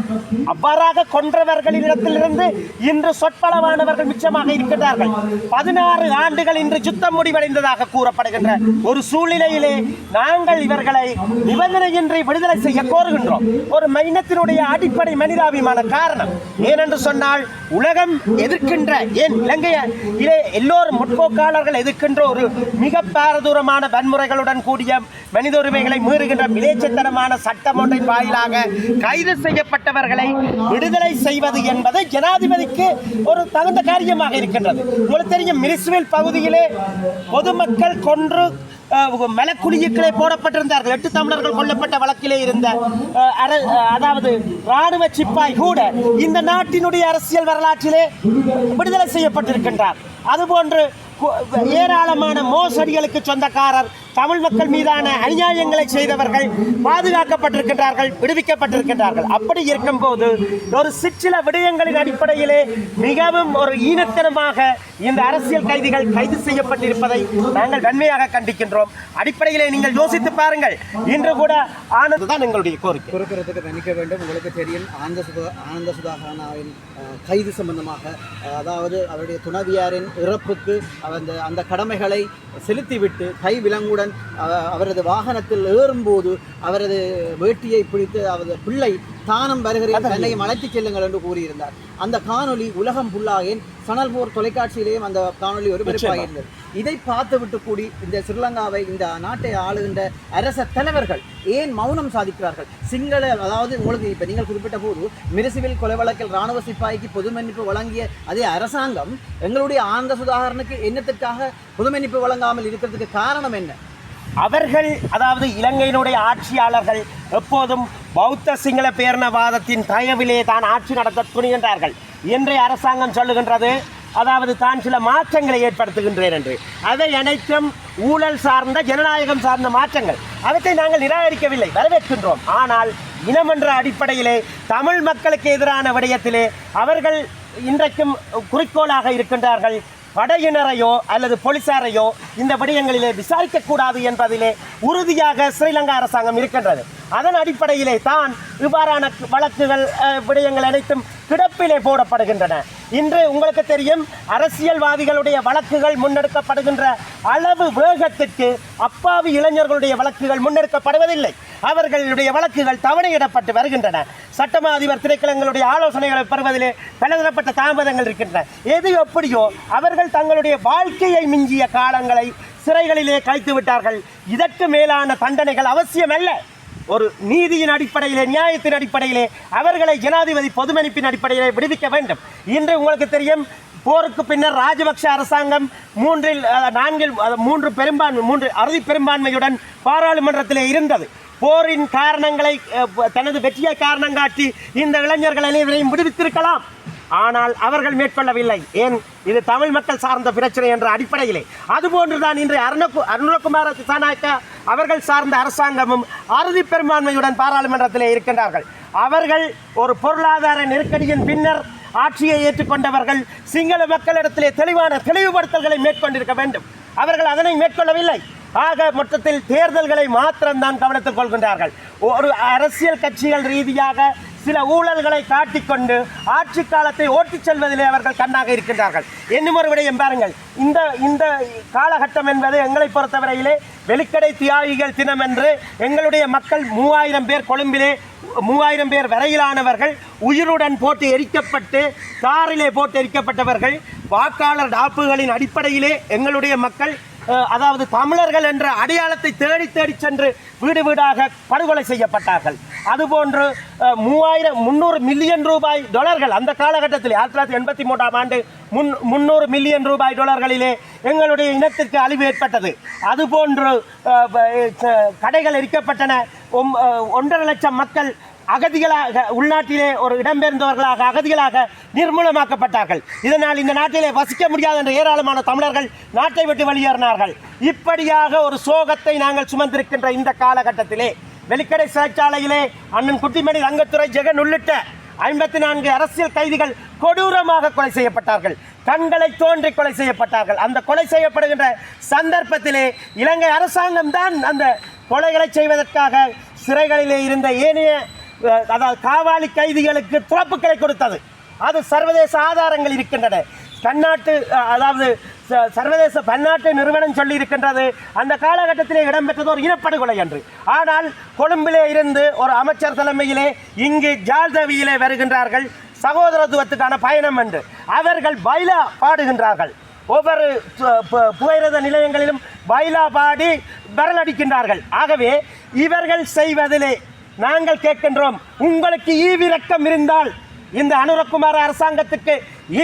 அவ்வாறாக கொன்றவர்களிடத்திலிருந்து இன்று சொற்பளவானவர்கள் மிச்சமாக இருக்கின்றார்கள். 16 ஆண்டுகள் இன்று யுத்தம் முடிவடைந்ததாக கூறப்படுகின்ற ஒரு சூழ்நிலையிலே நாங்கள் இவர்களை நிபந்தனையின்றி விடுதலை செய்ய கோருகின்றோம். ஒரு இனத்தினுடைய அடிப்படை மனிதாபிமான காரணம் ஏனென்று சொன்னால், உலகம் எதிர்க்கின்ற, ஏன் இலங்கையிலே எல்லோரும் முற்போக்காளர்கள் எதிர்க்கின்ற ஒரு மிக பாரதூரமான வன்முறைகளுடன் கூடிய மனித உரிமைகளை மீறுகின்ற மிலேச்சத்தனமான சட்டம் ஒன்றின் வாயிலாக கைது செய்யப்பட்டவர்களை விடுதலை செய்வது என்பது ஜனாதிபதிக்கு ஒரு தகுந்த காரியமாக இருக்கின்றது. உங்களுக்கு தெரியும், மினிஸ்வில் பகுதியிலே பொதுமக்கள் கொன்று மலக்குழியுக்களே போடப்பட்டிருந்தார்கள். 8 தமிழர்கள் கொல்லப்பட்ட வழக்கிலே இருந்த அதாவது ராணுவ சிப்பாய் கூட இந்த நாட்டினுடைய அரசியல் வரலாற்றிலே விடுதலை செய்யப்பட்டிருக்கின்றார். அதுபோன்று ஏராளமான மோசடிகளுக்கு சொந்தக்காரர், தமிழ் மக்கள் மீதான அநியாயங்களை செய்தவர்கள் பாதுகாக்கப்பட்டிருக்கின்றார்கள், விடுவிக்கப்பட்டிருக்கின்றார்கள். அப்படி இருக்கும்போது ஒரு சிற்சில விடயங்களின் அடிப்படையிலே மிகவும் ஒரு ஈனத்தனமாக இந்த அரசியல் கைதிகள் கைது செய்யப்பட்டிருப்பதை நாங்கள் வன்மையாக கண்டிக்கின்றோம். அடிப்படையிலே நீங்கள் யோசித்து பாருங்கள். இன்று கூட ஆனது தான் எங்களுடைய கோரிக்கை. குறுக்கிறதுக்கு மன்னிக்க வேண்டும். உங்களுக்கு தெரியும், ஆனந்த சுதாகரனாவின் கைது சம்பந்தமாக, அதாவது அவருடைய துணைவியாரின் இறப்புக்கு அந்த கடமைகளை செலுத்திவிட்டு கை விலங்குடன் அவரது வாகனத்தில் ஏறும்போது அவரது வேட்டியை பிடித்து அவரது பிள்ளை தானம் வருகிறேன் தன்னையும் அழைத்துச் செல்லுங்கள் என்று கூறியிருந்தார். அந்த காணொலி உலகம் ஃபுல்லாக சனல் 4 தொலைக்காட்சியிலேயும் அந்த காணொலி ஒருபரப்பாக இருந்தது. இதை பார்த்துவிட்டு கூடி இந்த ஸ்ரீலங்காவை, இந்த நாட்டை ஆளுகின்ற அரச தலைவர்கள் ஏன் மௌனம் சாதிக்கிறார்கள்? அதாவது உங்களுக்கு இப்போ நீங்கள் குறிப்பிட்ட போது மிருசிவில் கொலை வழக்கில் இராணுவ சிப்பாய்க்கு பொது மன்னிப்பு வழங்கிய அதே அரசாங்கம் எங்களுடைய ஆனந்த சுதாகரனுக்கு என்னத்திற்காக பொது மன்னிப்பு வழங்காமல் இருக்கிறதுக்கு காரணம் என்ன? அவர்கள், அதாவது இலங்கையினுடைய ஆட்சியாளர்கள் எப்போதும் பௌத்த சிங்கள பேரணவாதத்தின் தயவிலே தான் ஆட்சி நடத்த துணிகின்றார்கள். இன்றைய அரசாங்கம் சொல்லுகின்றது, அதாவது தான் சில மாற்றங்களை ஏற்படுத்துகின்றேன் என்று. அதை அனைத்தும் ஊழல் சார்ந்த, ஜனநாயகம் சார்ந்த மாற்றங்கள். அவற்றை நாங்கள் நிராகரிக்கவில்லை, வரவேற்கின்றோம். ஆனால் இனம் என்ற அடிப்படையிலே தமிழ் மக்களுக்கு எதிரான விடயத்திலே அவர்கள் இன்றைக்கும் குறிக்கோளாக இருக்கின்றார்கள். படையினரையோ அல்லது போலீசாரையோ இந்த விடயங்களிலே விசாரிக்கக்கூடாது என்பதிலே உறுதியாக ஸ்ரீலங்கா அரசாங்கம் இருக்கின்றது. அதன் அடிப்படையிலே தான் இவ்வாறான வழக்குகள், விடயங்கள் அனைத்தும் கிடப்பிலே போடப்படுகின்றன. இன்று உங்களுக்கு தெரியும், அரசியல்வாதிகளுடைய வழக்குகள் முன்னெடுக்கப்படுகின்ற அளவு வேகத்திற்கு அப்பாவி இளைஞர்களுடைய வழக்குகள் முன்னெடுக்கப்படுவதில்லை. அவர்களுடைய வழக்குகள் தவணையிடப்பட்டு வருகின்றன. சட்டமா அதிபர் திணைக்களங்களுடைய ஆலோசனைகளை பெறுவதிலே பலதரப்பட்ட தாமதங்கள் இருக்கின்றன. எது எப்படியோ அவர்கள் தங்களுடைய வாழ்க்கையை மிஞ்சிய காலங்களை சிறைகளிலே கழித்து விட்டார்கள். இதற்கு மேலான தண்டனைகள் அவசியமல்ல. ஒரு நீதியின் அடிப்படையிலே, நியாயத்தின் அடிப்படையிலே அவர்களை ஜனாதிபதி பொதுமன்னிப்பின் அடிப்படையிலே விடுவிக்க வேண்டும். இன்று உங்களுக்கு தெரியும், போருக்கு பின்னர் ராஜபக்ஷ அரசாங்கம் 3 அறுதி பெரும்பான்மையுடன் பாராளுமன்றத்திலே இருந்தது. போரின் காரணங்களை, தனது வெற்றியை காரணம் காட்டி இந்த இளைஞர்கள் அனைவரையும் விடுவித்திருக்கலாம். ஆனால் அவர்கள் மேற்கொள்ளவில்லை. ஏன்? இது தமிழ் மக்கள் சார்ந்த பிரச்சனை என்ற அடிப்படையிலே. அதுபோன்றுதான் இன்று அருணகுமார திசாநாயக்கா அவர்கள் சார்ந்த அரசாங்கமும் அறுதி பெரும்பான்மையுடன் பாராளுமன்றத்திலே இருக்கின்றார்கள். அவர்கள் ஒரு பொருளாதார நெருக்கடியின் பின்னர் ஆட்சியை ஏற்றுக்கொண்டவர்கள். சிங்கள மக்களிடத்திலே தெளிவுபடுத்தல்களை மேற்கொண்டிருக்க வேண்டும். அவர்கள் அதனை மேற்கொள்ளவில்லை. ஆக மொத்தத்தில் தேர்தல்களை மாத்திரம்தான் கவனத்தில் கொள்கின்றார்கள். ஒரு அரசியல் கட்சிகள் ரீதியாக சில ஊழல்களை காட்டிக்கொண்டு ஆட்சி காலத்தை ஓட்டிச் செல்வதிலே அவர்கள் கண்ணாக இருக்கின்றார்கள். இன்னும் ஒரு விடயம் பாருங்கள். இந்த காலகட்டம் என்பது எங்களை பொறுத்தவரையிலே வெளிக்கடை தியாகிகள் தினம் என்று எங்களுடைய மக்கள் 3000 பேர், கொழும்பிலே 3000 பேர் வரையிலானவர்கள் உயிருடன் போட்டு எரிக்கப்பட்டு, காரிலே போட்டு எரிக்கப்பட்டவர்கள். வாக்காளர் டாப்புகளின் அடிப்படையிலே எங்களுடைய மக்கள், அதாவது தமிழர்கள் என்ற அடையாளத்தை தேடி சென்று வீடு வீடாக படுகொலை செய்யப்பட்டார்கள். அதுபோன்று 300 மில்லியன் ரூபாய் டாலர்கள் அந்த காலகட்டத்தில் 1983ஆம் ஆண்டு 300 மில்லியன் ரூபாய் டாலர்களிலே எங்களுடைய இனத்திற்கு அழிவு ஏற்பட்டது. அதுபோன்று கடைகள் எரிக்கப்பட்டன. 1.5 லட்சம் மக்கள் அகதிகளாக, உள்நாட்டிலே ஒரு இடம்பெயர்ந்தவர்களாக அகதிகளாக நிர்மூலமாக்கப்பட்டார்கள். இதனால் இந்த நாட்டிலே வசிக்க முடியாத என்ற ஏராளமான தமிழர்கள் நாட்டை விட்டு வெளியேறினார்கள். இப்படியாக ஒரு சோகத்தை நாங்கள் சுமந்திருக்கின்ற இந்த காலகட்டத்திலே வெளிக்கடை சிறைச்சாலையிலே அண்ணன் குட்டிமணி, ரங்கத்துறை, ஜெகன் உள்ளிட்ட 54 அரசியல் கைதிகள் கொடூரமாக கொலை செய்யப்பட்டார்கள். கண்களை தோன்றி கொலை செய்யப்பட்டார்கள். அந்த கொலை செய்யப்படுகின்ற சந்தர்ப்பத்திலே இலங்கை அரசாங்கம் தான் அந்த கொலைகளை செய்வதற்காக சிறைகளிலே இருந்த ஏனைய, அதாவது காவாலி கைதிகளுக்கு துறப்புக்களை கொடுத்தது. அது சர்வதேச ஆதாரங்கள் இருக்கின்றன. அதாவது சர்வதேச பன்னாட்டு நிறுவனம் சொல்லி இருக்கின்றது அந்த காலகட்டத்திலே இடம்பெற்றது ஒரு இனப்படுகொலை என்று. ஆனால் கொழும்பிலே இருந்து ஒரு அமைச்சர் தலைமையிலே இங்கு ஜால்தவியிலே வருகின்றார்கள் சகோதரத்துவத்துக்கான பயணம் என்று. அவர்கள் பைலா பாடுகின்றார்கள். ஒவ்வொரு புகையிரத நிலையங்களிலும் பைலா பாடி வரலடிக்கின்றார்கள். ஆகவே இவர்கள் செய்வதிலே நாங்கள் கேட்கின்றோம், உங்களுக்கு ஈவிரக்கம் இருந்தால், இந்த அனுரகுமார அரசாங்கத்துக்கு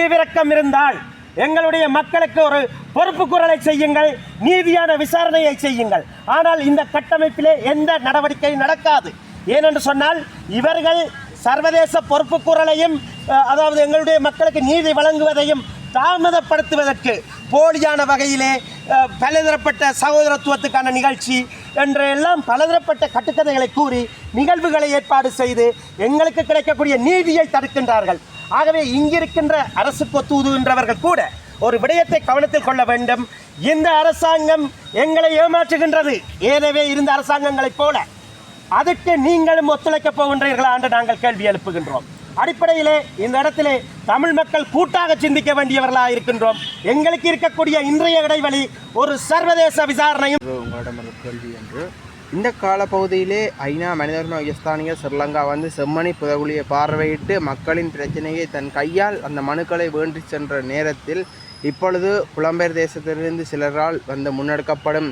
ஈவிரக்கம் இருந்தால் எங்களுடைய மக்களுக்கு ஒரு பொறுப்பு குரலை செய்யுங்கள், நீதியான விசாரணையை செய்யுங்கள். ஆனால் இந்த கட்டமைப்பிலே எந்த நடவடிக்கையும் நடக்காது. ஏனென்று சொன்னால் இவர்கள் சர்வதேச பொறுப்பு குரலையும், அதாவது எங்களுடைய மக்களுக்கு நீதி வழங்குவதையும் தாமதப்படுத்துவதற்கு, போலியான வகையிலே பலதரப்பட்ட சகோதரத்துவத்துக்கான நிகழ்ச்சி என்றெல்லாம் பலதரப்பட்ட கட்டுக்கதைகளை கூறி நிகழ்வுகளை ஏற்பாடு செய்து எங்களுக்கு கிடைக்கக்கூடிய நீதியை தடுக்கின்றார்கள். ஆகவே இங்கிருக்கின்ற அரசுக்கு ஒத்துதுகின்றவர்கள் கூட ஒரு விடயத்தை கவனத்தில் கொள்ள வேண்டும். இந்த அரசாங்கம் எங்களை ஏமாற்றுகின்றது, ஏற்கனவே இருந்த அரசாங்கங்களைப் போல. அதுக்கு நீங்களும் ஒத்துழைக்கப் போகின்றீர்களா என்று நாங்கள் கேள்வி எழுப்புகின்றோம். அடிப்படையிலே இந்த இடத்திலே தமிழ் மக்கள் கூட்டாக சிந்திக்க வேண்டியவர்களாக இருக்கின்றோம். எங்களுக்கு இருக்கக்கூடிய இன்றைய இடைவெளி ஒரு சர்வதேச விசாரணையும். உங்களிடம் ஒரு கேள்வி என்று இந்த காலப்பகுதியிலே ஐநா மனித உரிமை உயர்ஸ்தானிகர் ஸ்ரீலங்கா வந்து செம்மணி புதகுலியை பார்வையிட்டு மக்களின் பிரச்சனையை தன் கையால் அந்த மனுக்களை வேண்டி சென்ற நேரத்தில் இப்பொழுது புலம்பெயர் தேசத்திலிருந்து சிலரால் வந்து முன்னெடுக்கப்படும்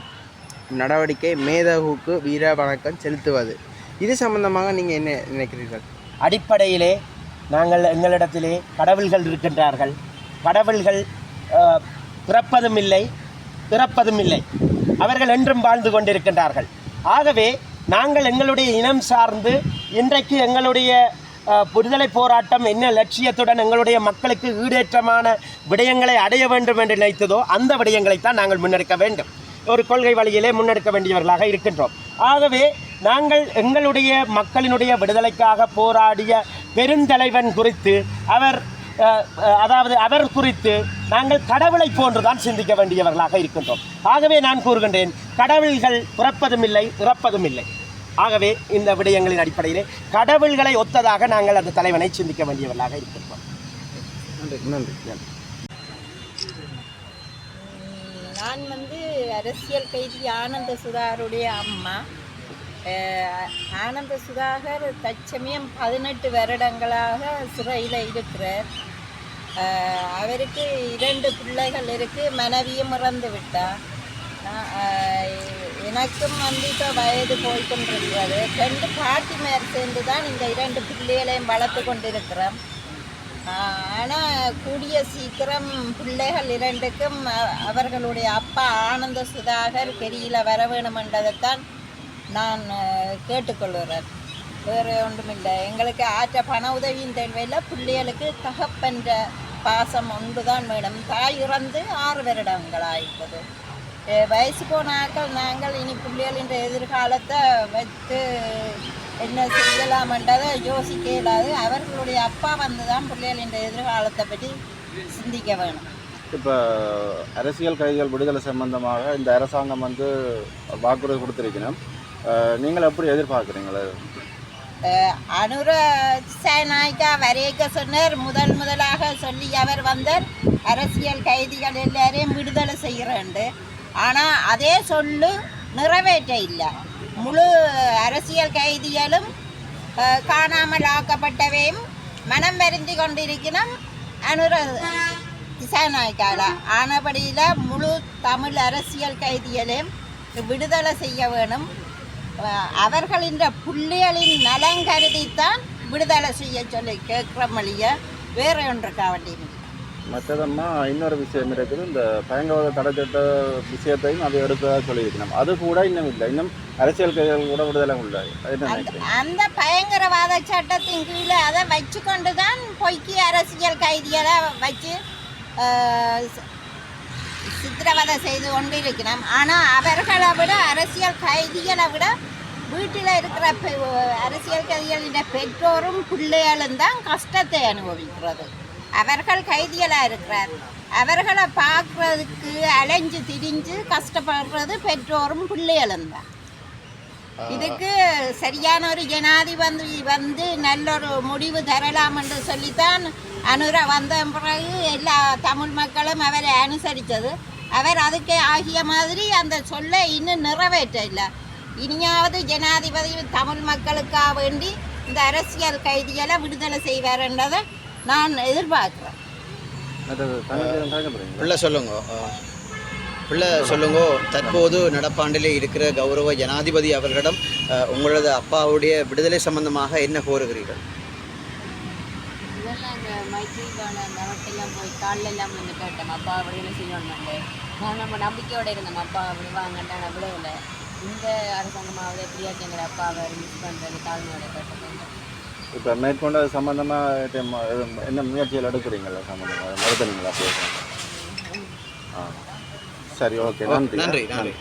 நடவடிக்கை மேதகுக்கு வீர வணக்கம் செலுத்துவது. இது சம்பந்தமாக நீங்கள் என்ன நினைக்கிறீர்கள்? அடிப்படையிலே நாங்கள் எங்களிடத்திலே கடவுள்கள் இருக்கின்றார்கள். கடவுள்கள் பிறப்பதும் இல்லை இறப்பதும் இல்லை, அவர்கள் என்றும் வாழ்ந்து கொண்டிருக்கின்றார்கள். ஆகவே நாங்கள் எங்களுடைய இனம் சார்ந்து இன்றைக்கு எங்களுடைய விடுதலை போராட்டம் என்ன லட்சியத்துடன் எங்களுடைய மக்களுக்கு ஈடேற்றமான விடயங்களை அடைய வேண்டும் என்று நினைத்ததோ அந்த விடயங்களைத்தான் நாங்கள் முன்னெடுக்க வேண்டும். ஒரு கொள்கை வழியிலே முன்னெடுக்க வேண்டியவர்களாக இருக்கின்றோம். ஆகவே நாங்கள் எங்களுடைய மக்களினுடைய விடுதலைக்காக போராடிய பெருந்தலைவன் குறித்து அவர் குறித்து நாங்கள் கடவுளை போன்றுதான் சிந்திக்க வேண்டியவர்களாக இருக்கின்றோம். ஆகவே நான் கூறுகின்றேன், கடவுள்கள் பிறப்பதும் இல்லை இறப்பதும் இல்லை. ஆகவே இந்த விடயங்களின் அடிப்படையிலே கடவுள்களை ஒத்ததாக நாங்கள் அந்த தலைவனை சிந்திக்க வேண்டியவர்களாக இருக்கின்றோம். நன்றி. நான் அரசியல் கைதி ஆனந்த சுதாகருடைய அம்மா. ஆனந்த சுதாகர் தற்சமயம் 18 வருடங்களாக சிறையில் இருக்கிறார். அவருக்கு 2 பிள்ளைகள் இருக்குது, மனைவியும் இறந்து விட்டார். எனக்கும் இப்போ வயது போய்கொண்டிருக்கிறது. 2 பாட்டிமார் சேர்ந்து தான் இந்த 2 பிள்ளைகளையும் வளர்த்து கொண்டிருக்கிறோம். ஆனால் கூடிய சீக்கிரம் பிள்ளைகள் 2க்கும் அவர்களுடைய அப்பா ஆனந்த சுதாகர் கெரியில் வர வேணுமென்றதைத்தான் நான் கேட்டுக்கொள்கிறேன். வேறு ஒன்றுமில்லை. எங்களுக்கு ஆற்ற பண உதவியின் தேவையில் பிள்ளைகளுக்கு தகப்பன்ற பாசம் ஒன்று தான் வேணும். தாய் இறந்து 6 வருடங்கள் ஆகிப்பது. வயசு போனாக்கள் நாங்கள் இனி பிள்ளைகளின் எதிர்காலத்தை வைத்து என்ன செய்யலாம்ன்றதை யோசிக்க இயலாது. அவர்களுடைய அப்பா தான் பிள்ளைகளின் எதிர்காலத்தை பற்றி சிந்திக்க வேணும். இப்போ அரசியல் கைதிகள் விடுதலை சம்பந்தமாக இந்த அரசாங்கம் வாக்குறுதி கொடுத்துருக்கணும். நீங்கள் எப்படி எதிர்பார்க்குறீங்களா? அனுர சேனாய்க்கா வரையக்க சொன்னார். முதலாக சொல்லி அவர் அரசியல் கைதிகள் எல்லாரையும் விடுதலை செய்கிறேன்ட்டு. ஆனால் அதே சொல்லு நிறைவேற்ற இல்லை. முழு அரசியல் கைதிகளும் காணாமல் ஆக்கப்பட்டவையும் மனம் வருந்தி கொண்டிருக்கணும் அனுர திசாநாயக்கால. ஆனபடியில் முழு தமிழ் அரசியல் கைதிகளையும் விடுதலை செய்ய வேணும். அவர்களின் பிள்ளைகளின் நலன் கருதித்தான் விடுதலை செய்ய சொல்லி கேட்குற மொழிய வேறு ஒன்றுக்காக வேண்டிய. மற்றதம்மா இன்னொரு விஷயம் இருக்குது. இந்த பயங்கரவாத தடைச்சட்ட விஷயத்தையும் அதை எடுப்பதாக சொல்லியிருக்கணும். அது கூட இன்னும் இல்லை. இன்னும் அரசியல் கைதிகள் கூட விடுதலை உள்ள அந்த பயங்கரவாத சட்டத்தின் கீழே அதை வச்சு கொண்டு தான் பொய்க்கு அரசியல் கைதிகளை வச்சு சித்திரவதை செய்து கொண்டு இருக்கணும். ஆனால் அவர்களை விட அரசியல் கைதிகளை விட வீட்டில் இருக்கிற அரசியல் கைதிகளின் பெற்றோரும் பிள்ளைகளும் தான் கஷ்டத்தை அனுபவிக்கிறது. அவர்கள் கைதிகளாக இருக்கிறார். அவர்களை பார்க்குறதுக்கு அலைஞ்சு திரிஞ்சு கஷ்டப்படுறது பெற்றோரும் பிள்ளைகளும் தான். இதுக்கு சரியான ஒரு ஜனாதிபதி நல்லொரு முடிவு தரலாம் என்று சொல்லித்தான் அனுர வந்த பிறகு எல்லா தமிழ் மக்களும் அவரை அனுசரித்தது. அவர் அதுக்கு ஆகிய மாதிரி அந்த சொல்லை இன்னும் நிறைவேற்ற இல்லை. இனியாவது ஜனாதிபதி தமிழ் மக்களுக்காக வேண்டி இந்த அரசியல் கைதிகளை விடுதலை செய்வார் என்றதை நான் எதிர்பார்க்குறேன். சொல்லுங்க. தற்போது நடப்பாண்டிலே இருக்கிற கௌரவ ஜனாதிபதி அவர்களிடம் உங்களது அப்பாவுடைய விடுதலை சம்பந்தமாக என்ன கோருகிறீர்கள்? இதெல்லாம் இந்த மைத்திரிபால அவர்கிட்டெல்லாம் போய் காலெல்லாம் கேட்டோம், அப்பா விடுதலை செய்யணும்னு. நம்ம நம்பிக்கையோடு இருந்தோம், அப்பா விடுவாங்கன்ட்டு. நான் விடவில்லை. இந்த அரசாங்கமாவது எப்படியாச்சும் எங்கள் அப்பாவை மிஸ் பண்ணுறது தாழ்மையோட கேட்டோம். இப்போ மேற்கொண்ட சம்மந்தமாக என்ன முயற்சிகள் எடுக்கிறீங்களா? சம்மந்தமாக மறுத்தனீங்களா? சரி, ஓகே, நன்றி நன்றி. நன்றி.